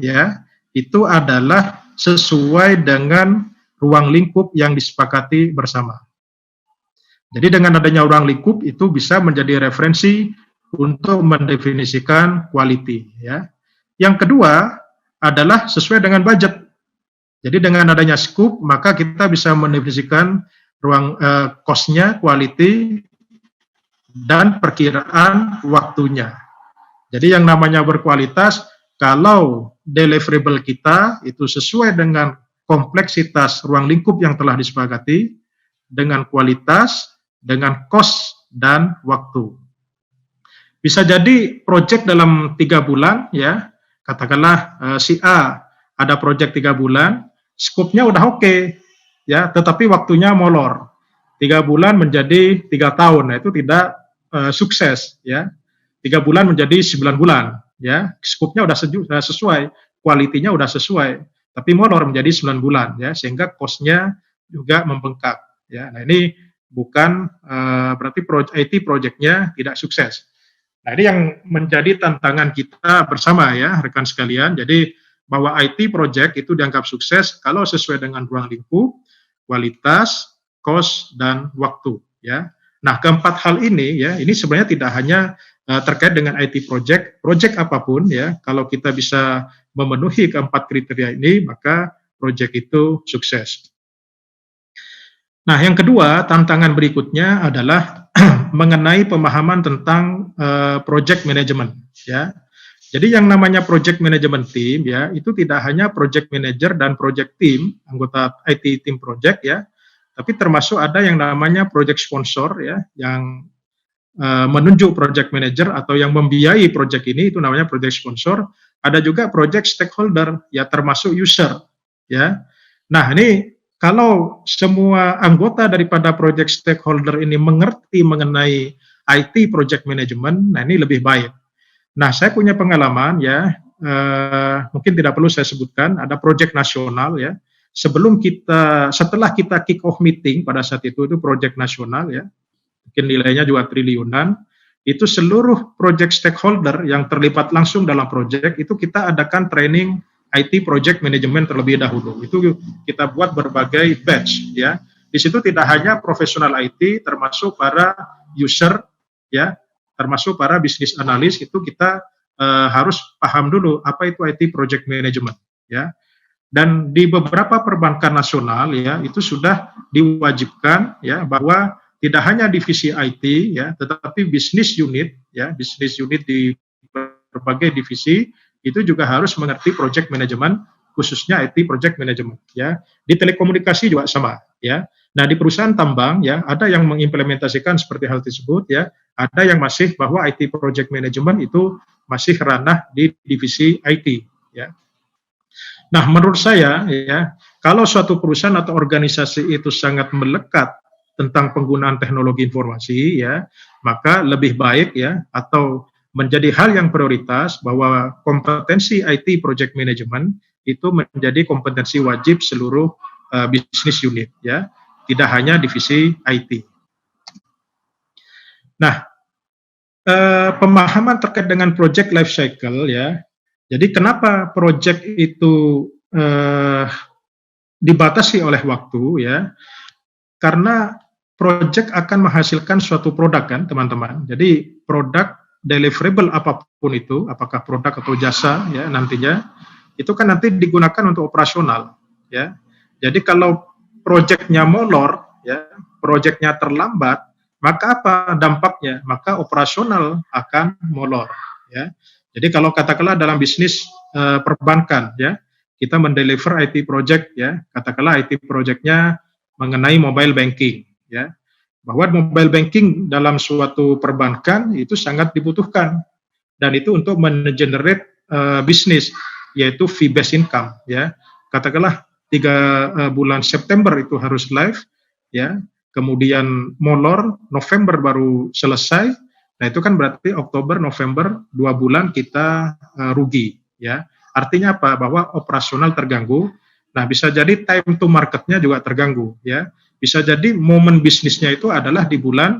Speaker 2: ya itu adalah sesuai dengan ruang lingkup yang disepakati bersama. Jadi dengan adanya ruang lingkup itu bisa menjadi referensi untuk mendefinisikan quality ya. Yang kedua adalah sesuai dengan budget. Jadi dengan adanya scope maka kita bisa mendefinisikan ruang cost-nya, quality dan perkiraan waktunya. Jadi yang namanya berkualitas kalau deliverable kita itu sesuai dengan kompleksitas ruang lingkup yang telah disepakati dengan kualitas, dengan cost dan waktu. Bisa jadi proyek dalam 3 bulan, ya, katakanlah si A ada proyek 3 bulan, skopnya udah oke, ya, tetapi waktunya molor. 3 bulan menjadi 3 tahun, nah itu tidak sukses, ya. 3 bulan menjadi 9 bulan, ya, skopnya udah sesuai, kualitinya udah sesuai, tapi molor menjadi 9 bulan, ya, sehingga cost-nya juga membengkak, ya. Nah ini bukan berarti IT project-nya tidak sukses. Nah ini yang menjadi tantangan kita bersama ya rekan sekalian. Jadi bahwa IT project itu dianggap sukses kalau sesuai dengan ruang lingkup, kualitas, cost dan waktu ya. Nah keempat hal ini ya ini sebenarnya tidak hanya terkait dengan IT project apapun ya. Kalau kita bisa memenuhi keempat kriteria ini maka project itu sukses. Nah yang kedua tantangan berikutnya adalah mengenai pemahaman tentang project management ya. Jadi yang namanya project management team ya itu tidak hanya project manager dan project team, anggota IT team project ya, tapi termasuk ada yang namanya project sponsor ya yang menunjuk project manager atau yang membiayai project ini itu namanya project sponsor. Ada juga project stakeholder ya termasuk user ya. Nah, ini kalau semua anggota daripada project stakeholder ini mengerti mengenai IT project management, nah ini lebih baik. Nah, saya punya pengalaman ya, mungkin tidak perlu saya sebutkan, ada project nasional ya. Setelah kita kick off meeting pada saat itu project nasional ya. mungkin nilainya juga triliunan. Itu seluruh project stakeholder yang terlibat langsung dalam project itu kita adakan training IT project management terlebih dahulu. Itu kita buat berbagai batch ya. Di situ tidak hanya profesional IT, termasuk para user ya, termasuk para bisnis analis, itu kita harus paham dulu apa itu IT project management ya. Dan di beberapa perbankan nasional ya itu sudah diwajibkan ya bahwa tidak hanya divisi IT ya, tetapi bisnis unit ya, bisnis unit di berbagai divisi itu juga harus mengerti project management, khususnya IT project management ya. Di telekomunikasi juga sama ya. Nah, di perusahaan tambang ya ada yang mengimplementasikan seperti hal tersebut ya, ada yang masih bahwa IT project management itu masih ranah di divisi IT ya. Nah, menurut saya ya, kalau suatu perusahaan atau organisasi itu sangat melekat tentang penggunaan teknologi informasi ya, maka lebih baik ya atau menjadi hal yang prioritas bahwa kompetensi IT project management itu menjadi kompetensi wajib seluruh bisnis unit ya, tidak hanya divisi IT. Nah, pemahaman terkait dengan project life cycle ya. Jadi kenapa project itu dibatasi oleh waktu ya? Karena project akan menghasilkan suatu produk kan teman-teman. Jadi produk deliverable apapun itu, apakah produk atau jasa ya nantinya, itu kan nanti digunakan untuk operasional ya. Jadi kalau projectnya molor ya, projectnya terlambat, maka apa dampaknya? Maka operasional akan molor ya. Jadi kalau katakanlah dalam bisnis perbankan ya, kita mendeliver IT project ya, katakanlah IT projectnya mengenai mobile banking ya, bahwa mobile banking dalam suatu perbankan itu sangat dibutuhkan dan itu untuk men-generate bisnis yaitu fee based income ya. Katakanlah 3 bulan September itu harus live ya, kemudian molor November baru selesai. Nah, itu kan berarti Oktober, November 2 bulan kita rugi ya. Artinya apa? Bahwa operasional terganggu. Nah, bisa jadi time to marketnya juga terganggu ya. Bisa jadi momen bisnisnya itu adalah di bulan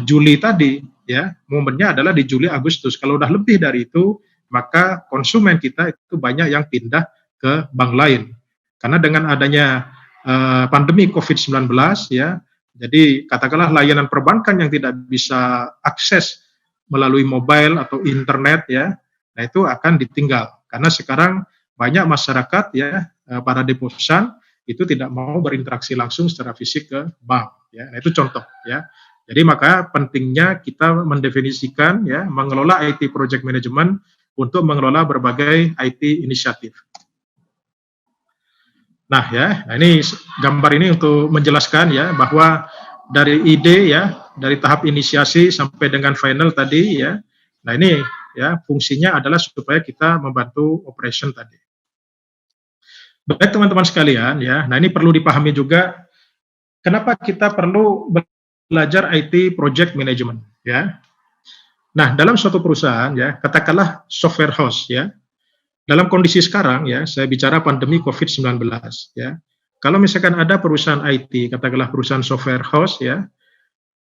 Speaker 2: Juli tadi ya. Momennya adalah di Juli Agustus. Kalau udah lebih dari itu, maka konsumen kita itu banyak yang pindah ke bank lain. Karena dengan adanya pandemi COVID-19 ya, jadi katakanlah layanan perbankan yang tidak bisa akses melalui mobile atau internet ya, nah itu akan ditinggal. Karena sekarang banyak masyarakat ya, para deposan itu tidak mau berinteraksi langsung secara fisik ke bank ya. Nah itu contoh ya. Jadi maka pentingnya kita mendefinisikan ya, mengelola IT project management untuk mengelola berbagai IT inisiatif. Nah ya, nah ini gambar ini untuk menjelaskan ya bahwa dari ide ya, dari tahap inisiasi sampai dengan final tadi ya. Nah ini ya fungsinya adalah supaya kita membantu operation tadi. Baik teman-teman sekalian ya. Nah ini perlu dipahami juga kenapa kita perlu belajar IT project management ya. Nah, dalam suatu perusahaan ya, katakanlah software house ya. Dalam kondisi sekarang ya, saya bicara pandemi COVID-19 ya. Kalau misalkan ada perusahaan IT, katakanlah perusahaan software house ya,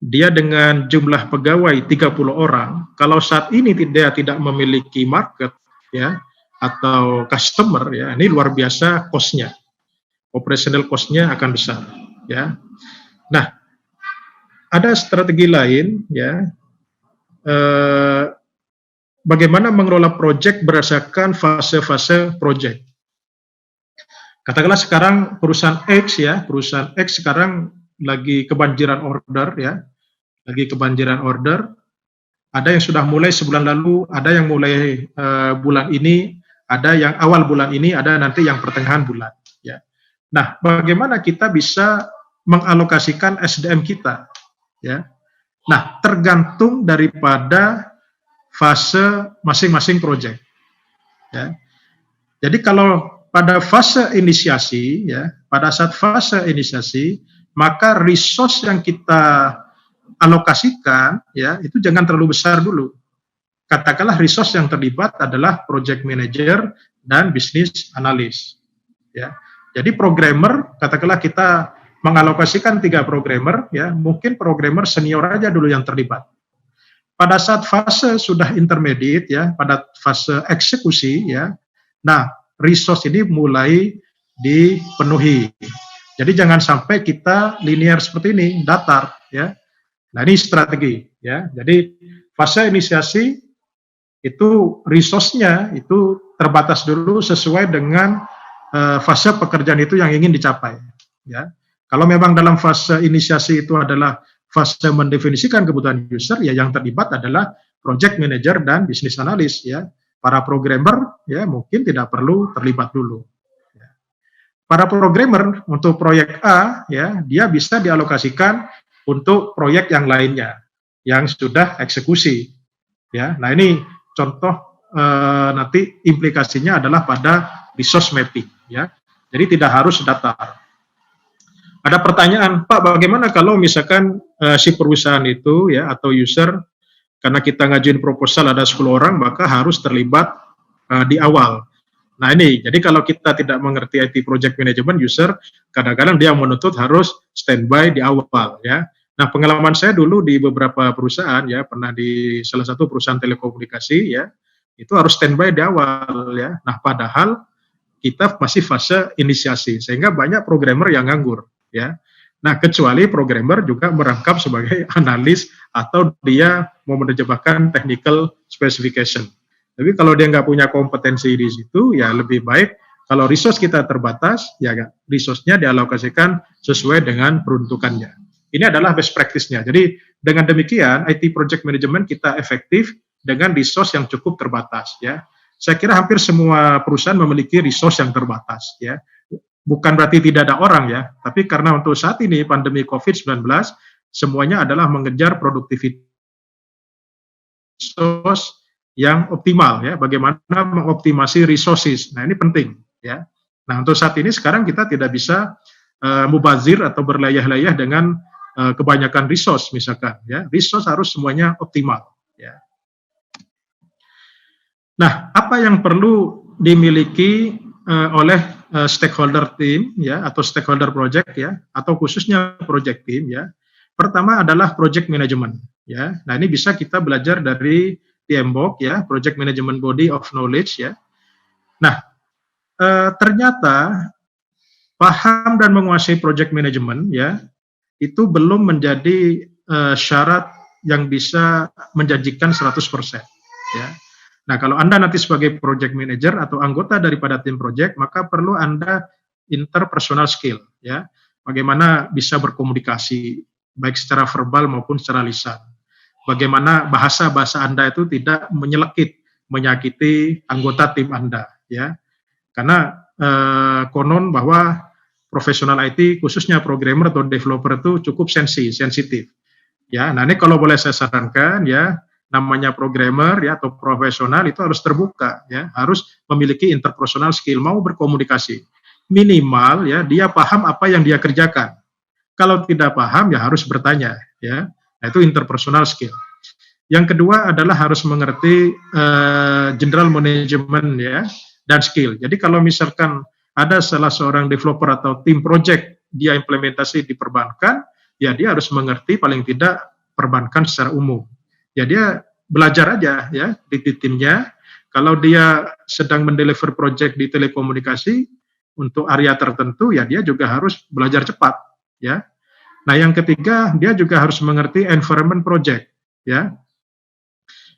Speaker 2: dia dengan jumlah pegawai 30 orang, kalau saat ini dia tidak memiliki market ya atau customer ya, ini luar biasa cost-nya. Operational cost-nya akan besar ya. Nah, ada strategi lain ya. Bagaimana mengelola proyek berdasarkan fase-fase proyek. Katakanlah sekarang perusahaan X ya, perusahaan X sekarang lagi kebanjiran order ya, lagi kebanjiran order. Ada yang sudah mulai sebulan lalu, ada yang mulai bulan ini, ada yang awal bulan ini, ada nanti yang pertengahan bulan. Ya. Nah, bagaimana kita bisa mengalokasikan SDM kita? Ya. Nah, tergantung daripada fase masing-masing proyek. Ya. Jadi kalau pada fase inisiasi, ya, pada saat fase inisiasi, maka resource yang kita alokasikan, ya, itu jangan terlalu besar dulu. Katakanlah resource yang terlibat adalah project manager dan business analyst. Ya. Jadi programmer, katakanlah kita mengalokasikan 3 programmer, ya, mungkin programmer senior aja dulu yang terlibat. Pada saat fase sudah intermediate, ya, pada fase eksekusi, ya, nah resource ini mulai dipenuhi. Jadi jangan sampai kita linear seperti ini, datar, ya. Nah ini strategi, ya. Jadi fase inisiasi itu resource-nya itu terbatas dulu sesuai dengan fase pekerjaan itu yang ingin dicapai, ya. Kalau memang dalam fase inisiasi itu adalah fase mendefinisikan kebutuhan user, ya yang terlibat adalah project manager dan business analyst, ya. Para programmer, ya mungkin tidak perlu terlibat dulu. Ya. Para programmer untuk proyek A, ya dia bisa dialokasikan untuk proyek yang lainnya yang sudah eksekusi, ya. Nah ini contoh nanti implikasinya adalah pada resource mapping, ya. Jadi tidak harus datar. Ada pertanyaan, Pak, bagaimana kalau misalkan si perusahaan itu, ya, atau user, karena kita ngajuin proposal ada 10 orang, maka harus terlibat di awal. Nah ini, jadi kalau kita tidak mengerti IT project management, user kadang-kadang dia menuntut harus standby di awal, ya. Nah pengalaman saya dulu di beberapa perusahaan, ya, pernah di salah satu perusahaan telekomunikasi, ya, itu harus standby di awal, ya. Nah padahal kita masih fase inisiasi, sehingga banyak programmer yang nganggur, ya. Nah, kecuali programmer juga merangkap sebagai analis atau dia mau menerjemahkan technical specification. Tapi kalau dia nggak punya kompetensi di situ, ya lebih baik kalau resource kita terbatas, ya resource-nya dialokasikan sesuai dengan peruntukannya. Ini adalah best practice-nya. Jadi dengan demikian IT project management kita efektif dengan resource yang cukup terbatas, ya. Saya kira hampir semua perusahaan memiliki resource yang terbatas, ya. Bukan berarti tidak ada orang, ya, tapi karena untuk saat ini pandemi COVID-19 semuanya adalah mengejar produktivitas yang optimal, ya. Bagaimana mengoptimasi resources. Nah, ini penting, ya. Nah, untuk saat ini sekarang kita tidak bisa mubazir atau berlayah-layah dengan kebanyakan resource misalkan, ya. Resource harus semuanya optimal, ya. Nah, apa yang perlu dimiliki oleh stakeholder team, ya, atau stakeholder project, ya, atau khususnya project team, ya. Pertama adalah project management, ya. Nah, ini bisa kita belajar dari PMBOK, ya, Project Management Body of Knowledge, ya. Nah, ternyata paham dan menguasai project management, ya, itu belum menjadi syarat yang bisa menjanjikan 100%, ya. Nah, kalau Anda nanti sebagai project manager atau anggota daripada tim project, maka perlu Anda interpersonal skill, ya. Bagaimana bisa berkomunikasi, baik secara verbal maupun secara lisan. Bagaimana bahasa-bahasa Anda itu tidak menyelekit, menyakiti anggota tim Anda, ya. Karena konon bahwa profesional IT, khususnya programmer atau developer itu cukup sensitif. Ya, nah ini kalau boleh saya sarankan, ya, namanya programmer, ya, atau profesional itu harus terbuka, ya, harus memiliki interpersonal skill, mau berkomunikasi. Minimal, ya, dia paham apa yang dia kerjakan. Kalau tidak paham, ya harus bertanya, ya. Nah, itu interpersonal skill. Yang kedua adalah harus mengerti general management, ya, dan skill. Jadi kalau misalkan ada salah seorang developer atau tim project dia implementasi di perbankan, ya dia harus mengerti paling tidak perbankan secara umum. Ya dia belajar aja, ya, di timnya. Kalau dia sedang mendeliver project di telekomunikasi untuk area tertentu, ya dia juga harus belajar cepat, ya. Nah, yang ketiga, dia juga harus mengerti environment project, ya.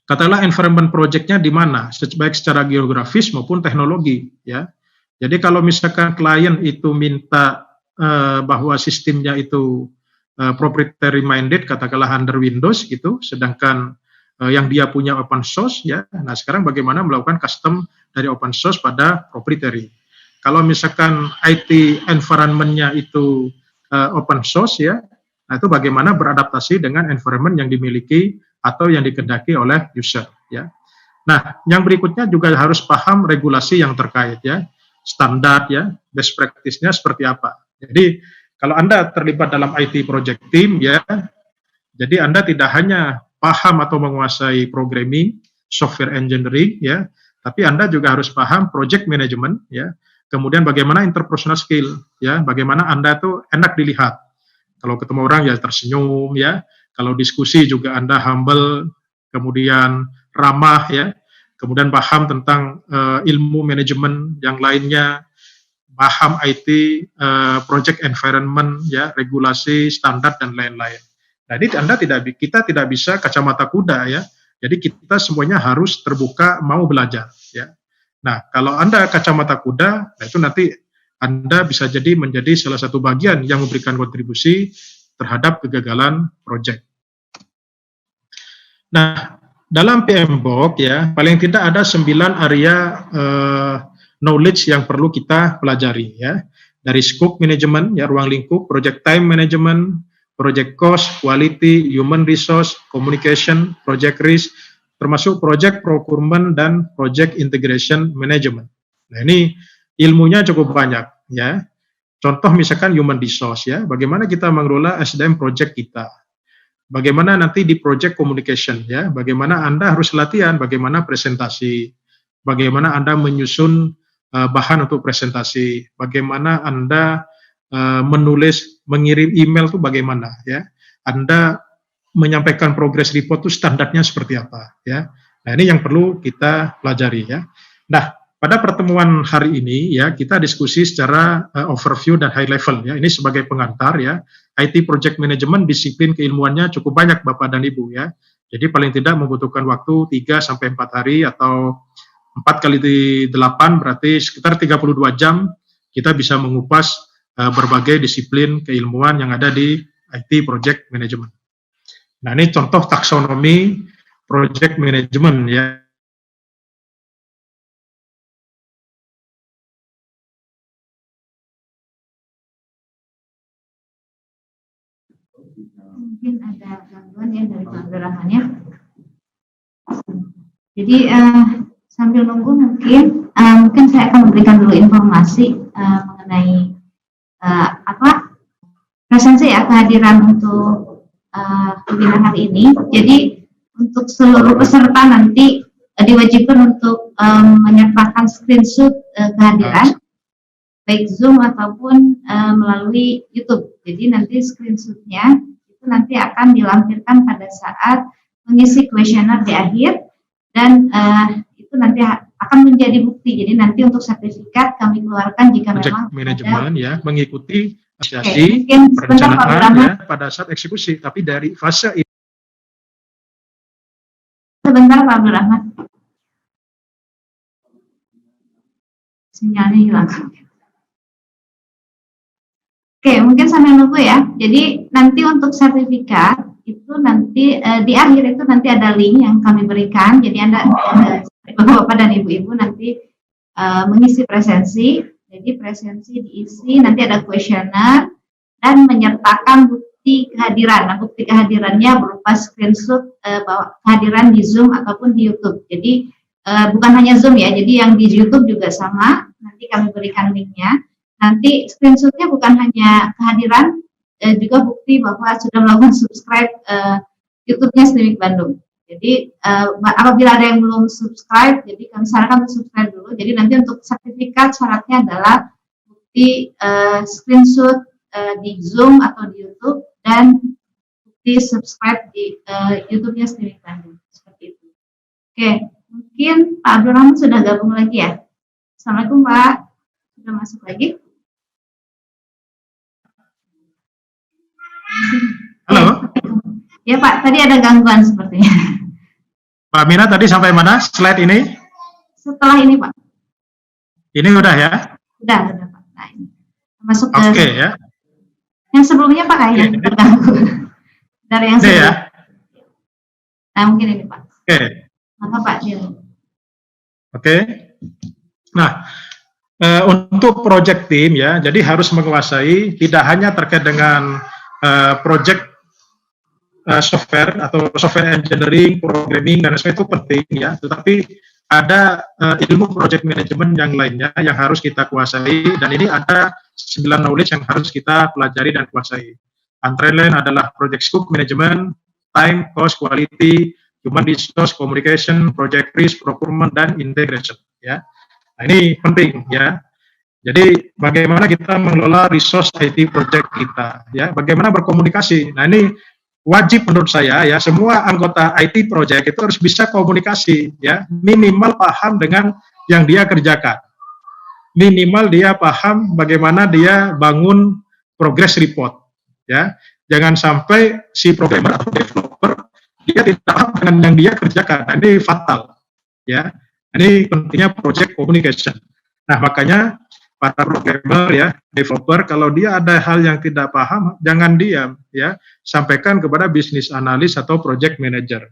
Speaker 2: Katakanlah environment project-nya di mana, baik secara geografis maupun teknologi, ya. Jadi kalau misalkan klien itu minta bahwa sistemnya itu proprietary minded, katakanlah under Windows gitu, sedangkan yang dia punya open source, ya. Nah, sekarang bagaimana melakukan custom dari open source pada proprietary. Kalau misalkan IT environment-nya itu open source, ya, nah itu bagaimana beradaptasi dengan environment yang dimiliki atau yang dikehendaki oleh user, ya. Nah, yang berikutnya juga harus paham regulasi yang terkait, ya, standar, ya, best practice-nya seperti apa. Jadi kalau Anda terlibat dalam IT project team, ya, jadi Anda tidak hanya paham atau menguasai programming, software engineering, ya, tapi Anda juga harus paham project management, ya, Kemudian bagaimana interpersonal skill, ya, bagaimana Anda tuh enak dilihat. Kalau ketemu orang ya tersenyum, ya. Kalau diskusi juga Anda humble, kemudian ramah, ya. Kemudian paham tentang ilmu manajemen yang lainnya, paham IT, project environment, ya, regulasi, standar dan lain-lain. Jadi kita tidak bisa kacamata kuda, ya. Jadi kita semuanya harus terbuka, mau belajar, ya. Nah, kalau Anda kacamata kuda, nah itu nanti Anda bisa jadi menjadi salah satu bagian yang memberikan kontribusi terhadap kegagalan proyek. Nah, dalam PMBOK ya, paling tidak ada 9 area knowledge yang perlu kita pelajari ya. Dari scope management ya, ruang lingkup, project time management, project cost, quality, human resource, communication, project risk, termasuk project procurement dan project integration management. Nah, ini ilmunya cukup banyak ya. Contoh misalkan human resource ya, bagaimana kita mengelola SDM project kita. Bagaimana nanti di project communication ya, bagaimana Anda harus latihan, bagaimana presentasi, bagaimana Anda menyusun bahan untuk presentasi, bagaimana Anda menulis, mengirim email itu bagaimana ya. Anda menyampaikan progress report itu standarnya seperti apa ya. Nah, ini yang perlu kita pelajari ya. Nah, pada pertemuan hari ini ya kita diskusi secara overview dan high level ya. Ini sebagai pengantar ya. IT project management disiplin keilmuannya cukup banyak Bapak dan Ibu ya. Jadi paling tidak membutuhkan waktu 3 sampai 4 hari atau 4 kali 8 berarti sekitar 32 jam kita bisa mengupas berbagai disiplin keilmuan yang ada di IT project management. Nah, ini contoh taksonomi project management ya.
Speaker 1: Mungkin ada gangguan ya dari Pak Abdurrahman. Jadi sambil nunggu mungkin saya akan memberikan dulu informasi mengenai presensi ya, kehadiran untuk webinar hari ini. Jadi untuk seluruh peserta nanti diwajibkan untuk menyertakan screenshot kehadiran baik Zoom ataupun melalui YouTube. Jadi nanti screenshotnya itu nanti akan dilampirkan pada saat mengisi kuesioner di akhir dan itu nanti akan menjadi bukti. Jadi nanti untuk sertifikat kami keluarkan jika memang
Speaker 2: manajemen ya mengikuti asosiasi perencanaan ya pada saat eksekusi, tapi dari fase ini.
Speaker 1: Sebentar Pak Abdurrahman. Sinyalnya hilang. Oke, mungkin sambil nunggu ya. Jadi nanti untuk sertifikat itu nanti di akhir itu nanti ada link yang kami berikan. Jadi Anda Bapak dan Ibu-ibu nanti mengisi presensi. Jadi presensi diisi, nanti ada kuesioner dan menyertakan bukti kehadiran. Nah, bukti kehadirannya berupa screenshot kehadiran di Zoom ataupun di YouTube. Jadi bukan hanya Zoom ya, jadi yang di YouTube juga sama. Nanti kami berikan linknya. Nanti screenshotnya bukan hanya kehadiran, juga bukti bahwa sudah melakukan subscribe YouTube-nya STMIK Bandung. Jadi apabila ada yang belum subscribe, jadi kami sarankan untuk subscribe dulu. Jadi nanti untuk sertifikat syaratnya adalah bukti screenshot di Zoom atau di YouTube dan bukti subscribe di YouTube-nya STMIK Bandung. Seperti itu. Oke, mungkin Pak Abdurrahman sudah gabung lagi ya. Assalamualaikum Pak. Sudah masuk lagi?
Speaker 2: Halo.
Speaker 1: Ya Pak, tadi ada gangguan sepertinya.
Speaker 2: Pak Mina tadi sampai mana slide ini?
Speaker 1: Setelah ini Pak.
Speaker 2: Ini udah ya?
Speaker 1: Udah Pak. Nah, ini masuk ke
Speaker 2: ya.
Speaker 1: Yang sebelumnya Pak kayaknya terganggu. Dari yang sebelumnya. Ya? Nah, mungkin ini Pak. Maka Pak
Speaker 2: Oke. Nah, untuk project team ya, jadi harus menguasai tidak hanya terkait dengan project software atau software engineering, programming dan sebagainya itu penting ya, tetapi ada ilmu project management yang lainnya yang harus kita kuasai, dan ini ada 9 knowledge yang harus kita pelajari dan kuasai. Antara lain adalah project scope management, time, cost, quality, human resource, communication, project risk, procurement dan integration ya. Nah, ini penting ya. Jadi bagaimana kita mengelola resource IT project kita, ya, bagaimana berkomunikasi. Nah ini wajib menurut saya ya, semua anggota IT project itu harus bisa komunikasi, ya, minimal paham dengan yang dia kerjakan, minimal dia paham bagaimana dia bangun progress report, ya, jangan sampai si programmer atau developer dia tidak paham dengan yang dia kerjakan, nah, ini fatal, ya, ini pentingnya project communication. Nah makanya para programmer ya, developer, kalau dia ada hal yang tidak paham, jangan diam, ya, sampaikan kepada business analyst atau project manager.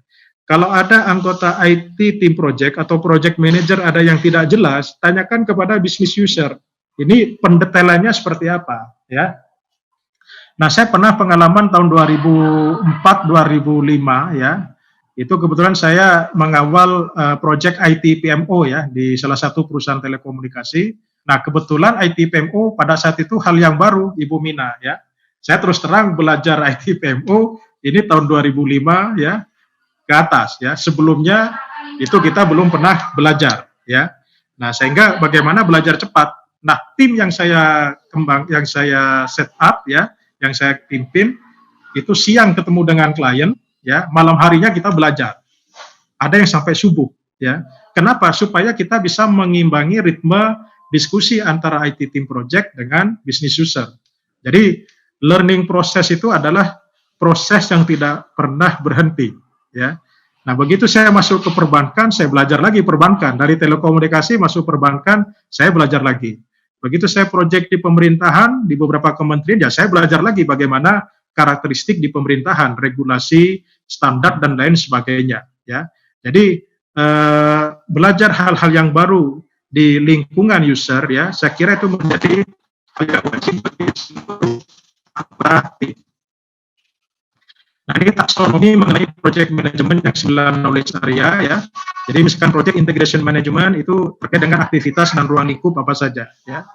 Speaker 2: Kalau ada anggota IT tim project atau project manager ada yang tidak jelas, tanyakan kepada business user. Ini pendetailannya seperti apa, ya. Nah, saya pernah pengalaman tahun 2004-2005 ya. Itu kebetulan saya mengawal project IT PMO ya di salah satu perusahaan telekomunikasi. Nah, kebetulan IT PMO pada saat itu hal yang baru, Ibu Mina ya. Saya terus terang belajar IT PMO ini tahun 2005 ya ke atas ya. Sebelumnya itu kita belum pernah belajar ya. Nah, sehingga bagaimana belajar cepat. Nah, tim yang saya set up ya, yang saya pimpin itu siang ketemu dengan klien ya, malam harinya kita belajar. Ada yang sampai subuh ya. Kenapa? Supaya kita bisa mengimbangi ritme diskusi antara IT team project dengan business user. Jadi learning proses itu adalah proses yang tidak pernah berhenti ya. Nah, begitu saya masuk ke perbankan, saya belajar lagi perbankan. Dari telekomunikasi masuk perbankan, saya belajar lagi. Begitu saya proyek di pemerintahan, di beberapa kementerian, ya saya belajar lagi bagaimana karakteristik di pemerintahan, regulasi, standar, dan lain sebagainya. Ya. Jadi, belajar hal-hal yang baru di lingkungan user, ya, saya kira itu menjadi hal yang wajib bagi seluruh anggota tim. Nah, ini taksonomi mengenai project management yang 9 knowledge area ya. Jadi misalkan project integration management itu terkait dengan aktivitas dan ruang lingkup apa saja ya.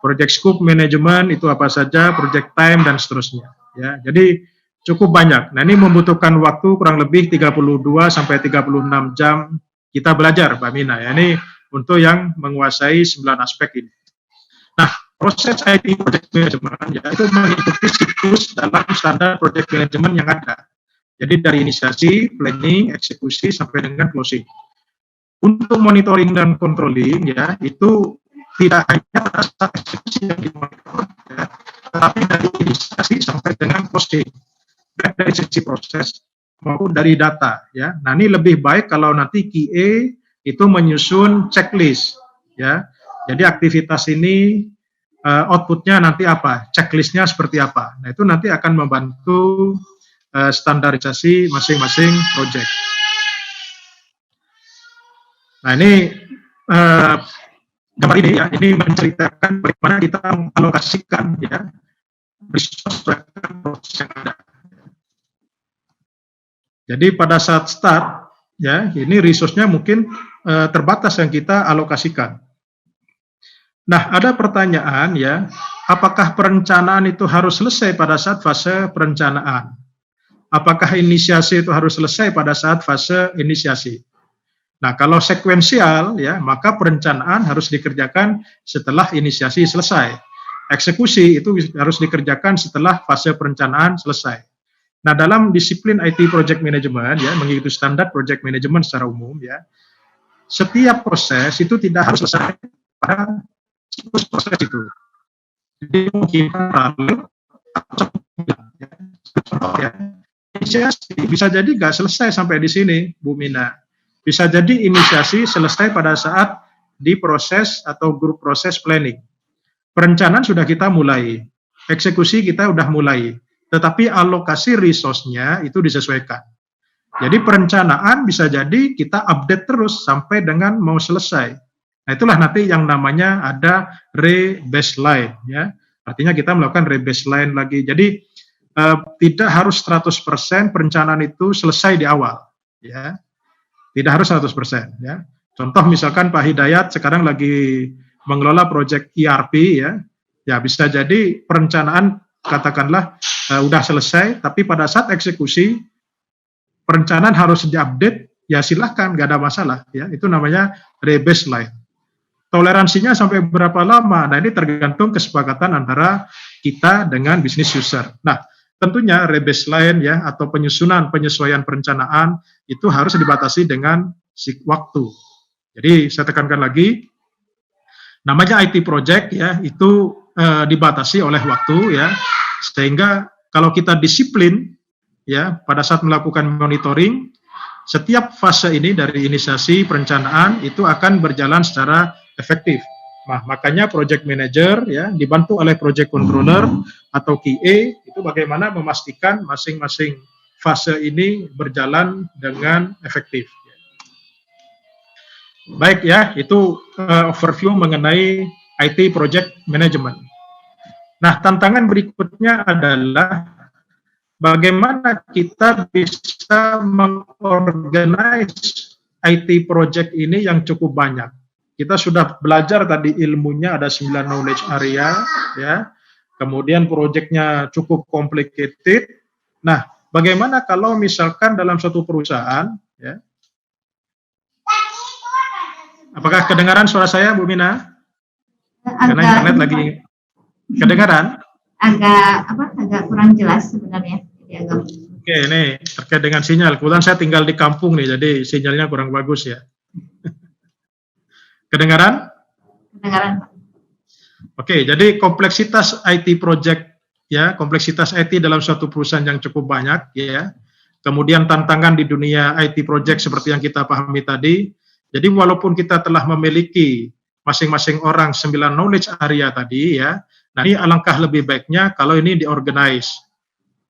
Speaker 2: Project scope management itu apa saja, project time dan seterusnya ya. Jadi cukup banyak. Nah, ini membutuhkan waktu kurang lebih 32 sampai 36 jam kita belajar, Mbak Mina ya. Ini untuk yang menguasai 9 aspek ini. Nah, proses IT project management ya, itu mengikuti siklus dalam standar project management yang ada. Jadi dari inisiasi, planning, eksekusi sampai dengan closing. Untuk monitoring dan controlling ya, itu tidak hanya pada saat eksekusi yang dimonitor, ya, tetapi dari inisiasi sampai dengan closing, baik dari sisi proses maupun dari data ya. Nah, ini lebih baik kalau nanti QA itu menyusun checklist ya. Jadi aktivitas ini outputnya nanti apa, checklistnya seperti apa. Nah, itu nanti akan membantu standarisasi masing-masing project. Nah, ini gambar ini ya, ini menceritakan bagaimana kita mengalokasikan ya resource proses yang ada. Jadi pada saat start ya, ini resource-nya mungkin terbatas yang kita alokasikan. Nah, ada pertanyaan ya, apakah perencanaan itu harus selesai pada saat fase perencanaan? Apakah inisiasi itu harus selesai pada saat fase inisiasi? Nah, kalau sekuensial ya, maka perencanaan harus dikerjakan setelah inisiasi selesai. Eksekusi itu harus dikerjakan setelah fase perencanaan selesai. Nah, dalam disiplin IT project management ya, mengikuti standar project management secara umum ya, setiap proses itu tidak harus selesai pada proses itu. Jadi kita ya, inisiasi bisa jadi nggak selesai sampai di sini, Bu Mina. Bisa jadi inisiasi selesai pada saat di proses atau grup proses planning. Perencanaan sudah kita mulai, eksekusi kita udah mulai, tetapi alokasi resource-nya itu disesuaikan. Jadi perencanaan bisa jadi kita update terus sampai dengan mau selesai. Nah, itulah nanti yang namanya ada re-baseline ya. Artinya kita melakukan re-baseline lagi. Jadi tidak harus 100% perencanaan itu selesai di awal ya. Tidak harus 100% ya. Contoh misalkan Pak Hidayat sekarang lagi mengelola proyek ERP ya. Ya bisa jadi perencanaan katakanlah udah selesai, tapi pada saat eksekusi perencanaan harus diupdate, ya silahkan, nggak ada masalah ya. Itu namanya re-baseline. toleransinya sampai berapa lama? Nah, ini tergantung kesepakatan antara kita dengan bisnis user. Nah, tentunya rebaseline ya atau penyesuaian perencanaan itu harus dibatasi dengan waktu. Jadi saya tekankan lagi, namanya IT project ya itu dibatasi oleh waktu ya, sehingga kalau kita disiplin ya pada saat melakukan monitoring, setiap fase ini dari inisiasi perencanaan itu akan berjalan secara efektif. Nah, makanya project manager ya dibantu oleh project controller atau QA itu bagaimana memastikan masing-masing fase ini berjalan dengan efektif. Baik ya, itu overview mengenai IT project management. Nah, tantangan berikutnya adalah bagaimana kita bisa mengorganize IT project ini yang cukup banyak. Kita sudah belajar tadi ilmunya ada 9 knowledge area, ya. Kemudian proyeknya cukup complicated. Nah, bagaimana kalau misalkan dalam suatu perusahaan, ya. Apakah kedengaran suara saya, Bu Mina? Karena internet lagi kedengaran?
Speaker 1: Agak kurang jelas sebenarnya.
Speaker 2: Oke, ini terkait dengan sinyal. Kebetulan saya tinggal di kampung nih, jadi sinyalnya kurang bagus ya. Kedengaran?
Speaker 1: Kedengaran, Pak.
Speaker 2: Oke, jadi kompleksitas IT project ya, kompleksitas IT dalam suatu perusahaan yang cukup banyak ya. Kemudian tantangan di dunia IT project seperti yang kita pahami tadi. Jadi walaupun kita telah memiliki masing-masing orang 9 knowledge area tadi ya, nah ini alangkah lebih baiknya kalau ini diorganize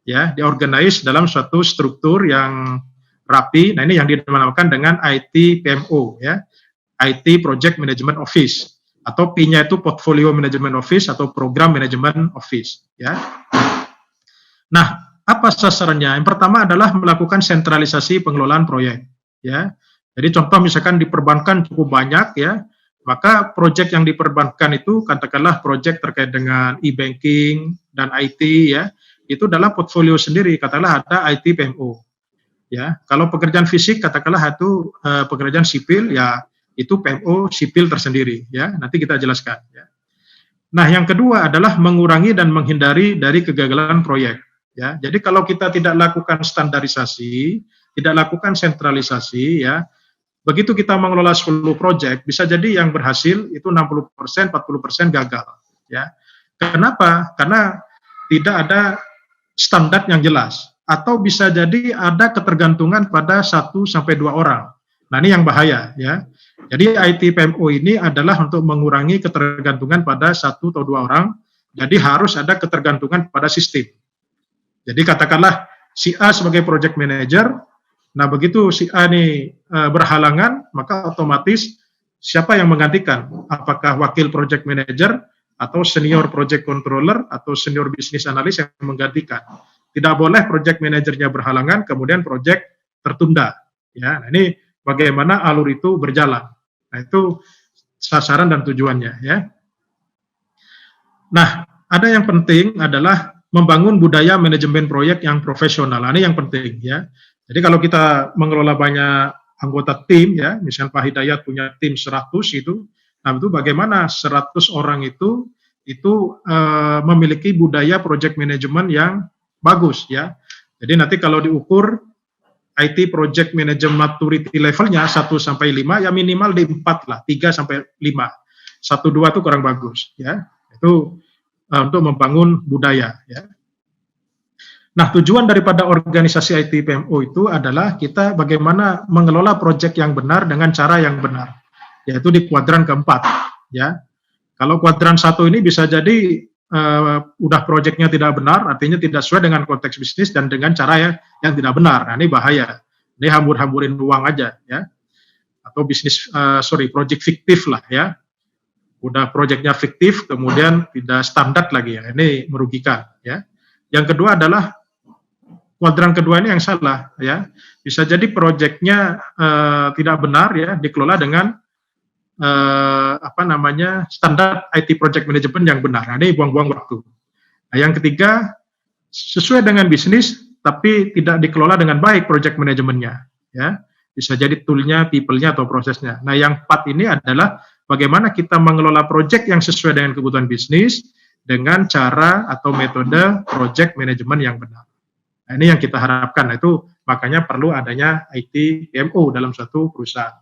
Speaker 2: ya, diorganize dalam suatu struktur yang rapi. Nah, ini yang dinamakan dengan IT PMO ya. IT Project Management Office atau P-nya itu Portfolio Management Office atau Program Management Office ya. Nah, apa sasarannya? Yang pertama adalah melakukan sentralisasi pengelolaan proyek ya. Jadi contoh misalkan di perbankan cukup banyak ya, maka proyek yang diperbankan itu katakanlah proyek terkait dengan e-banking dan IT ya, itu dalam portfolio sendiri katakanlah ada IT PMO ya. Kalau pekerjaan fisik katakanlah itu pekerjaan sipil ya, itu PMO sipil tersendiri ya, nanti kita jelaskan ya. Nah, yang kedua adalah mengurangi dan menghindari dari kegagalan proyek ya. Jadi kalau kita tidak lakukan standarisasi, tidak lakukan sentralisasi ya, begitu kita mengelola 10 proyek bisa jadi yang berhasil itu 60%, 40% gagal ya. Kenapa? Karena tidak ada standar yang jelas atau bisa jadi ada ketergantungan pada 1 sampai 2 orang. Nah, ini yang bahaya ya. Jadi IT PMO ini adalah untuk mengurangi ketergantungan pada 1 atau 2 orang. Jadi harus ada ketergantungan pada sistem. Jadi katakanlah si A sebagai project manager, nah begitu si A ini berhalangan, maka otomatis siapa yang menggantikan? Apakah wakil project manager atau senior project controller atau senior business analyst yang menggantikan? Tidak boleh project manajernya berhalangan, kemudian project tertunda. Ya, nah ini bagaimana alur itu berjalan. Nah, itu sasaran dan tujuannya ya. Nah, ada yang penting adalah membangun budaya manajemen proyek yang profesional. Nah, ini yang penting ya. Jadi kalau kita mengelola banyak anggota tim ya, misalnya Pak Hidayat punya tim 100 itu, nah itu bagaimana 100 orang itu memiliki budaya project management yang bagus ya. Jadi nanti kalau diukur IT project management maturity levelnya 1 sampai 5 ya minimal di 4 lah, 3 sampai 5. 1 2 itu kurang bagus ya. Itu untuk membangun budaya ya. Nah, tujuan daripada organisasi IT PMO itu adalah kita bagaimana mengelola proyek yang benar dengan cara yang benar. Yaitu di kuadran keempat ya. Kalau kuadran 1 ini bisa jadi udah proyeknya tidak benar, artinya tidak sesuai dengan konteks bisnis dan dengan cara yang tidak benar. Nah, ini bahaya. Ini hambur-hamburin uang aja ya. Atau bisnis proyek fiktif lah ya. Udah proyeknya fiktif kemudian tidak standar lagi ya. Ini merugikan ya. Yang kedua adalah kuadran kedua ini yang salah ya. Bisa jadi proyeknya tidak benar ya, dikelola dengan standar IT project management yang benar. Nah, ini buang-buang waktu. Nah, yang ketiga, sesuai dengan bisnis, tapi tidak dikelola dengan baik project manajemennya. Ya, bisa jadi toolnya, people-nya atau prosesnya. Nah, yang 4 ini adalah bagaimana kita mengelola proyek yang sesuai dengan kebutuhan bisnis dengan cara atau metode project management yang benar. Nah, ini yang kita harapkan. Nah, itu makanya perlu adanya IT PMO dalam suatu perusahaan.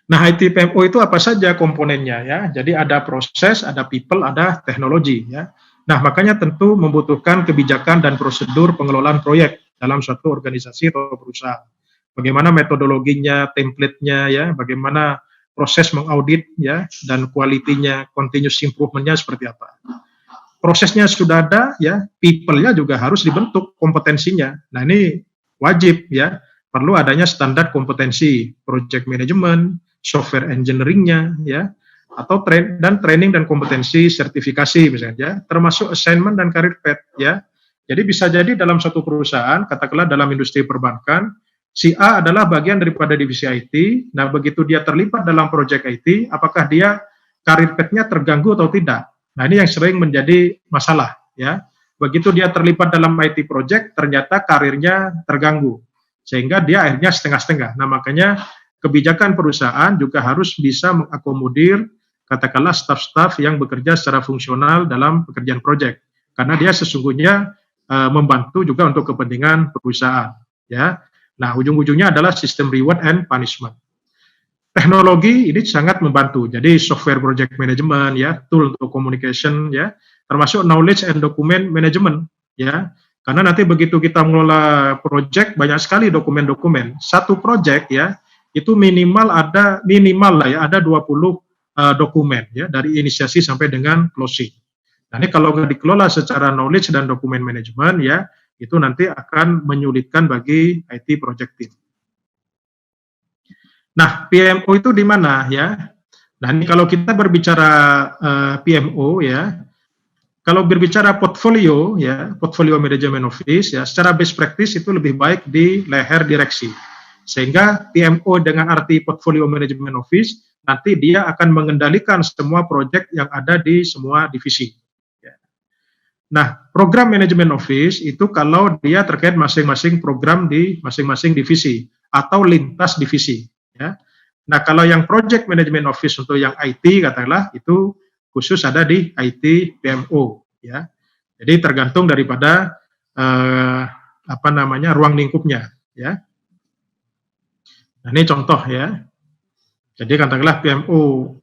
Speaker 2: Nah, IT PMO itu apa saja komponennya ya? Jadi ada proses, ada people, ada teknologi ya. Nah, makanya tentu membutuhkan kebijakan dan prosedur pengelolaan proyek dalam suatu organisasi atau perusahaan. Bagaimana metodologinya, template-nya ya, bagaimana proses mengaudit ya, dan kualitinya, continuous improvement-nya seperti apa. Prosesnya sudah ada ya, people-nya juga harus dibentuk kompetensinya. Nah, ini wajib ya, perlu adanya standar kompetensi, project management, software engineering-nya ya, atau training dan kompetensi sertifikasi misalnya, termasuk assignment dan career path ya. Jadi bisa jadi dalam satu perusahaan, katakanlah dalam industri perbankan, si A adalah bagian daripada divisi IT. Nah, begitu dia terlibat dalam proyek IT, apakah dia career path-nya terganggu atau tidak? Nah, ini yang sering menjadi masalah ya. Begitu dia terlibat dalam IT project, ternyata karirnya terganggu, sehingga dia akhirnya setengah-setengah. Nah, makanya kebijakan perusahaan juga harus bisa mengakomodir katakanlah staf-staf yang bekerja secara fungsional dalam pekerjaan proyek, karena dia sesungguhnya membantu juga untuk kepentingan perusahaan ya. Nah, ujung-ujungnya adalah sistem reward and punishment. Teknologi ini sangat membantu, jadi software project management ya, tool untuk communication ya, termasuk knowledge and document management ya, karena nanti begitu kita mengelola project banyak sekali dokumen-dokumen. Satu project ya, itu minimal lah ya, ada 20 dokumen ya, dari inisiasi sampai dengan closing. Nah, ini kalau nggak dikelola secara knowledge dan dokumen management ya, itu nanti akan menyulitkan bagi IT project team. Nah, PMO itu di mana ya? Nah, ini kalau kita berbicara PMO ya, kalau berbicara portfolio ya, portfolio management office ya, secara best practice itu lebih baik di leher direksi. Sehingga PMO dengan arti portfolio management office nanti dia akan mengendalikan semua proyek yang ada di semua divisi. Nah, program management office itu kalau dia terkait masing-masing program di masing-masing divisi atau lintas divisi. Ya. Nah, kalau yang project management office untuk yang IT katakanlah itu khusus ada di IT PMO. Ya. Jadi tergantung daripada ruang lingkupnya. Ya. Nah, ini contoh ya. Jadi katakanlah PMO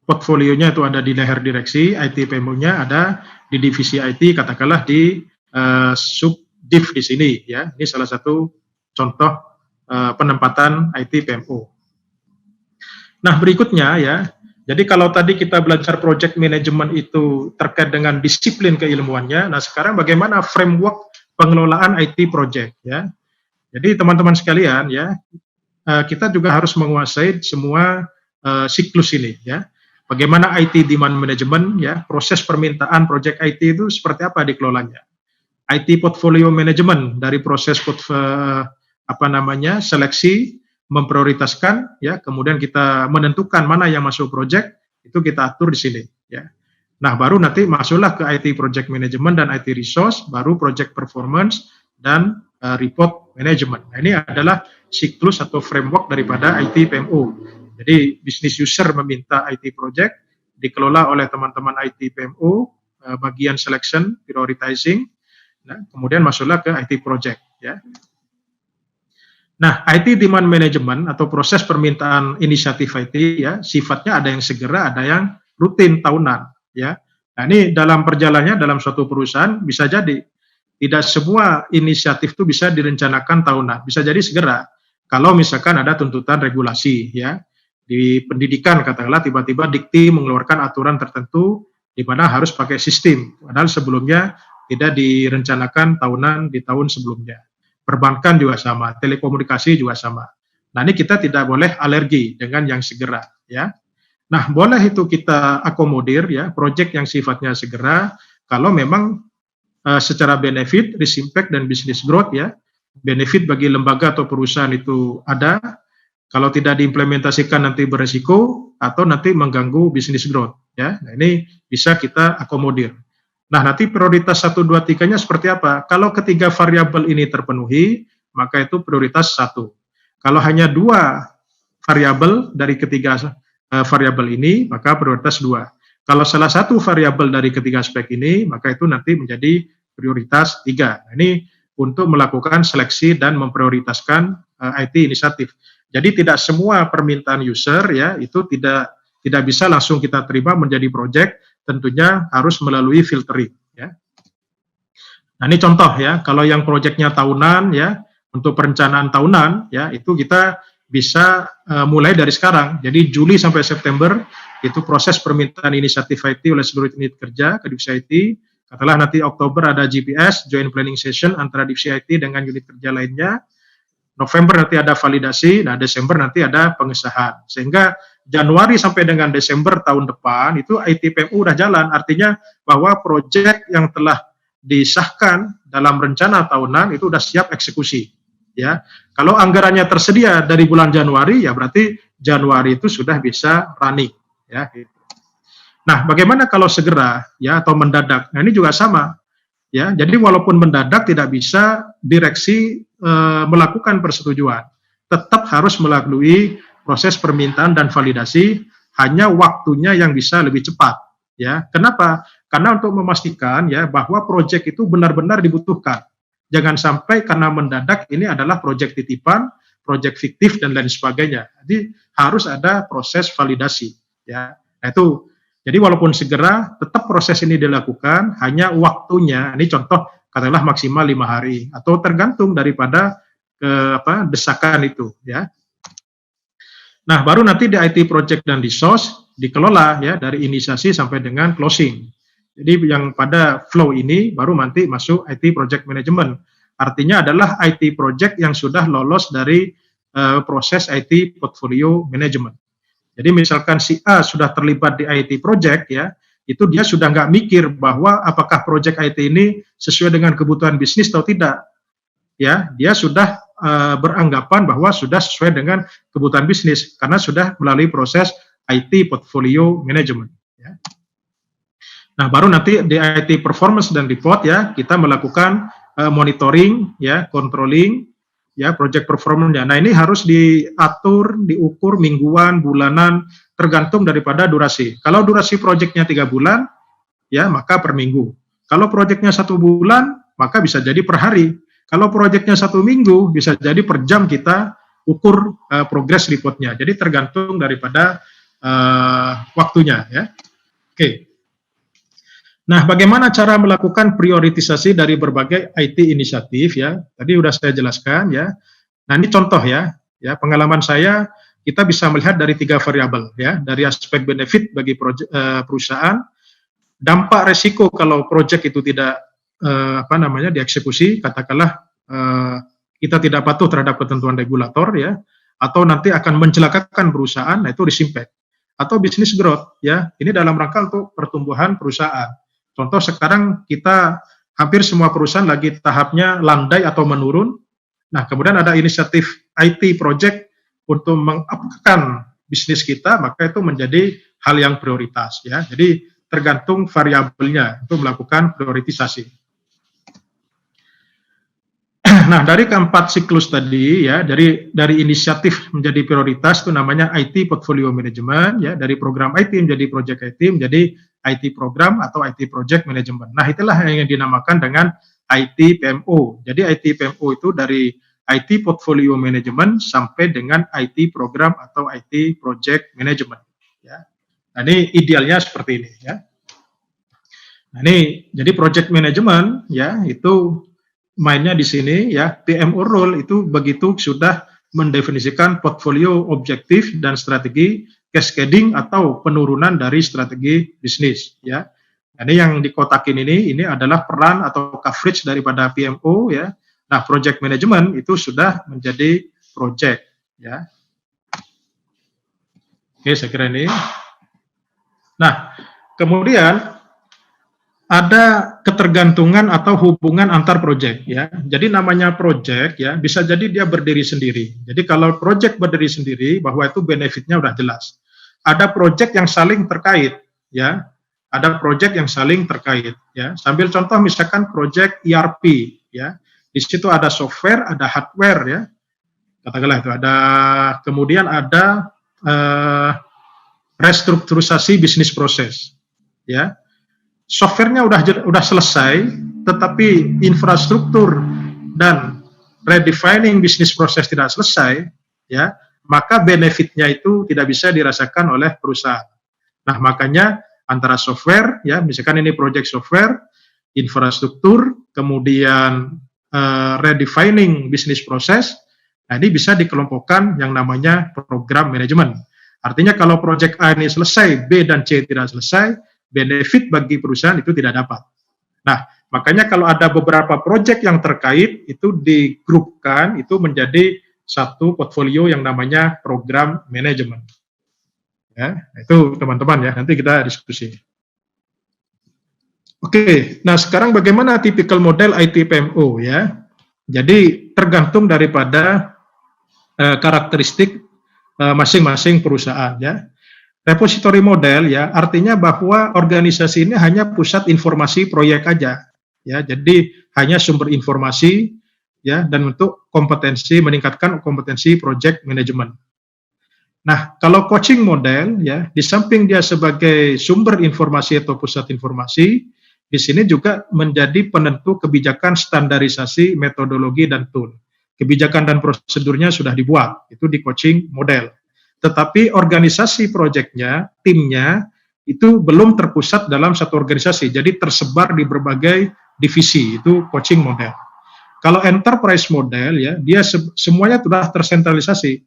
Speaker 2: portfolionya itu ada di leher direksi, IT PMO-nya ada di divisi IT, katakanlah di subdiv di sini ya. Ini salah satu contoh penempatan IT PMO. Nah, berikutnya ya. Jadi kalau tadi kita belajar project management itu terkait dengan disiplin keilmuannya, nah sekarang bagaimana framework pengelolaan IT project ya. Jadi teman-teman sekalian ya, kita juga harus menguasai semua siklus ini ya. Bagaimana IT demand management ya, proses permintaan project IT itu seperti apa dikelolanya. IT portfolio management dari proses seleksi, memprioritaskan ya, kemudian kita menentukan mana yang masuk project, itu kita atur di sini ya. Nah, baru nanti masuklah ke IT project management dan IT resource, baru project performance dan report management. Nah, ini adalah siklus atau framework daripada IT PMO. Jadi business user meminta IT project, dikelola oleh teman-teman IT PMO, bagian selection, prioritizing, nah, kemudian masuklah ke IT project. Ya. Nah, IT demand management atau proses permintaan inisiatif IT ya, sifatnya ada yang segera, ada yang rutin tahunan. Ya. Nah, ini dalam perjalanannya dalam suatu perusahaan bisa jadi tidak semua inisiatif itu bisa direncanakan tahunan, bisa jadi segera. Kalau misalkan ada tuntutan regulasi ya. Di pendidikan katakanlah tiba-tiba Dikti mengeluarkan aturan tertentu di mana harus pakai sistem, padahal sebelumnya tidak direncanakan tahunan di tahun sebelumnya. Perbankan juga sama, telekomunikasi juga sama. Nah, ini kita tidak boleh alergi dengan yang segera ya. Nah, boleh itu kita akomodir ya, proyek yang sifatnya segera kalau memang secara benefit, risk impact dan business growth ya. Benefit bagi lembaga atau perusahaan itu ada. Kalau tidak diimplementasikan nanti beresiko atau nanti mengganggu bisnis growth ya. Nah, ini bisa kita akomodir. Nah, nanti prioritas 1 2 3-nya seperti apa? Kalau ketiga variabel ini terpenuhi, maka itu prioritas 1. Kalau hanya 2 variabel dari ketiga variabel ini, maka prioritas 2. Kalau salah satu variabel dari ketiga aspek ini, maka itu nanti menjadi prioritas 3. Nah, ini untuk melakukan seleksi dan memprioritaskan IT inisiatif. Jadi tidak semua permintaan user ya itu tidak bisa langsung kita terima menjadi project, tentunya harus melalui filtering ya. Nah, ini contoh ya, kalau yang proyeknya tahunan ya, untuk perencanaan tahunan ya, itu kita bisa mulai dari sekarang. Jadi Juli sampai September itu proses permintaan inisiatif IT oleh seluruh unit kerja ke Divisi IT. Katakanlah nanti Oktober ada GPS, Joint Planning Session antara Divisi IT dengan unit kerja lainnya. November nanti ada validasi, nah Desember nanti ada pengesahan. Sehingga Januari sampai dengan Desember tahun depan itu IT PMU udah jalan. Artinya bahwa proyek yang telah disahkan dalam rencana tahunan itu sudah siap eksekusi. Ya, kalau anggarannya tersedia dari bulan Januari, ya berarti Januari itu sudah bisa running. Ya, gitu. Nah, bagaimana kalau segera, ya atau mendadak? Nah, ini juga sama. Ya, jadi walaupun mendadak tidak bisa direksi melakukan persetujuan, tetap harus melalui proses permintaan dan validasi. Hanya waktunya yang bisa lebih cepat. Ya, kenapa? Karena untuk memastikan ya bahwa proyek itu benar-benar dibutuhkan. Jangan sampai karena mendadak ini adalah proyek titipan, proyek fiktif dan lain sebagainya. Jadi harus ada proses validasi. Ya, nah, itu. Jadi walaupun segera, tetap proses ini dilakukan. Hanya waktunya. Ini contoh katakanlah maksimal 5 hari atau tergantung daripada desakan itu. Ya. Nah, baru nanti di IT project dan resource dikelola ya dari inisiasi sampai dengan closing. Jadi yang pada flow ini baru nanti masuk IT project management. Artinya adalah IT project yang sudah lolos dari proses IT portfolio management. Jadi misalkan si A sudah terlibat di IT project ya, itu dia sudah nggak mikir bahwa apakah project IT ini sesuai dengan kebutuhan bisnis atau tidak. Ya, dia sudah beranggapan bahwa sudah sesuai dengan kebutuhan bisnis karena sudah melalui proses IT portfolio management. Ya. Nah, baru nanti di IT performance dan report ya, kita melakukan monitoring ya, controlling ya, project performance-nya. Nah, ini harus diatur, diukur mingguan, bulanan, tergantung daripada durasi. Kalau durasi projectnya 3 bulan, ya maka per minggu. Kalau projectnya 1 bulan, maka bisa jadi per hari. Kalau projectnya 1 minggu, bisa jadi per jam kita ukur progress reportnya. Jadi tergantung daripada waktunya ya. Oke. Nah, bagaimana cara melakukan prioritisasi dari berbagai IT inisiatif ya? Tadi sudah saya jelaskan ya. Nah, ini contoh ya. Ya, pengalaman saya kita bisa melihat dari 3 variabel ya, dari aspek benefit bagi perusahaan, dampak resiko kalau proyek itu tidak dieksekusi, katakanlah kita tidak patuh terhadap ketentuan regulator ya, atau nanti akan mencelakakan perusahaan, nah itu risk impact. Atau business growth ya, ini dalam rangka untuk pertumbuhan perusahaan. Contoh sekarang kita hampir semua perusahaan lagi tahapnya landai atau menurun. Nah, kemudian ada inisiatif IT project untuk mengupkan bisnis kita, maka itu menjadi hal yang prioritas ya. Jadi tergantung variabelnya untuk melakukan prioritisasi. Nah, dari keempat siklus tadi ya, dari inisiatif menjadi prioritas itu namanya IT portfolio management ya, dari program IT menjadi project IT menjadi IT program atau IT project management. Nah, itulah yang dinamakan dengan IT PMO. Jadi IT PMO itu dari IT portfolio management sampai dengan IT program atau IT project management ya. Nah, ini idealnya seperti ini ya. Nah, ini jadi project management ya, itu mainnya di sini ya. PMO role itu begitu sudah mendefinisikan portfolio objektif dan strategi, cascading atau penurunan dari strategi bisnis ya. Nah, ini yang dikotakin ini adalah peran atau coverage daripada PMO ya. Nah, project management itu sudah menjadi project ya. Oke, saya kira ini. Nah, kemudian ada ketergantungan atau hubungan antar proyek ya. Jadi namanya proyek ya, bisa jadi dia berdiri sendiri. Jadi kalau proyek berdiri sendiri, bahwa itu benefitnya udah jelas. Ada proyek yang saling terkait ya. Ada proyek yang saling terkait ya. Sambil contoh misalkan proyek ERP ya. Di situ ada software, ada hardware ya. Katakanlah itu ada, kemudian ada restrukturisasi bisnis proses. Ya, softwarenya udah selesai, tetapi infrastruktur dan redefining bisnis proses tidak selesai, ya, maka benefitnya itu tidak bisa dirasakan oleh perusahaan. Nah, makanya antara software, ya, misalkan ini project software, infrastruktur, kemudian redefining bisnis proses, nah ini bisa dikelompokkan yang namanya program manajemen. Artinya kalau project A ini selesai, B dan C tidak selesai, benefit bagi perusahaan itu tidak dapat. Nah, makanya kalau ada beberapa project yang terkait, itu digrupkan, itu menjadi satu portfolio yang namanya program manajemen. Ya, itu teman-teman ya, nanti kita diskusi. Oke, nah sekarang bagaimana typical model IT PMO ya? Jadi tergantung daripada karakteristik masing-masing perusahaan ya. Repository model ya, artinya bahwa organisasi ini hanya pusat informasi proyek aja ya. Jadi hanya sumber informasi ya, dan untuk kompetensi, meningkatkan kompetensi project management. Nah, kalau coaching model ya, di samping dia sebagai sumber informasi atau pusat informasi, di sini juga menjadi penentu kebijakan standarisasi metodologi dan tool. Kebijakan dan prosedurnya sudah dibuat, itu di coaching model. Tetapi organisasi proyeknya, timnya, itu belum terpusat dalam satu organisasi, jadi tersebar di berbagai divisi, itu coaching model. Kalau enterprise model, ya, dia semuanya sudah tersentralisasi.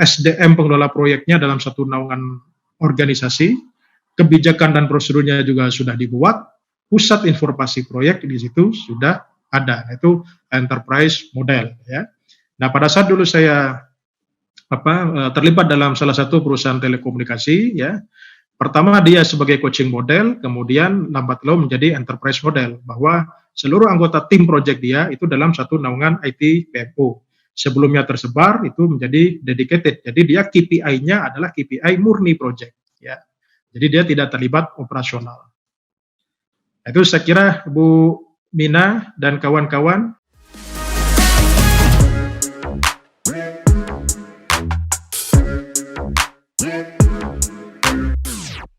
Speaker 2: SDM pengelola proyeknya dalam satu naungan organisasi, kebijakan dan prosedurnya juga sudah dibuat, pusat informasi proyek di situ sudah ada, itu enterprise model ya. Nah, pada saat dulu saya terlibat dalam salah satu perusahaan telekomunikasi ya, pertama dia sebagai coaching model, kemudian lambat laun menjadi enterprise model, bahwa seluruh anggota tim proyek dia itu dalam satu naungan IT PMO. Sebelumnya tersebar itu menjadi dedicated, jadi dia KPI-nya adalah KPI murni proyek ya. Jadi dia tidak terlibat operasional. Itu saya kira Bu Mina dan kawan-kawan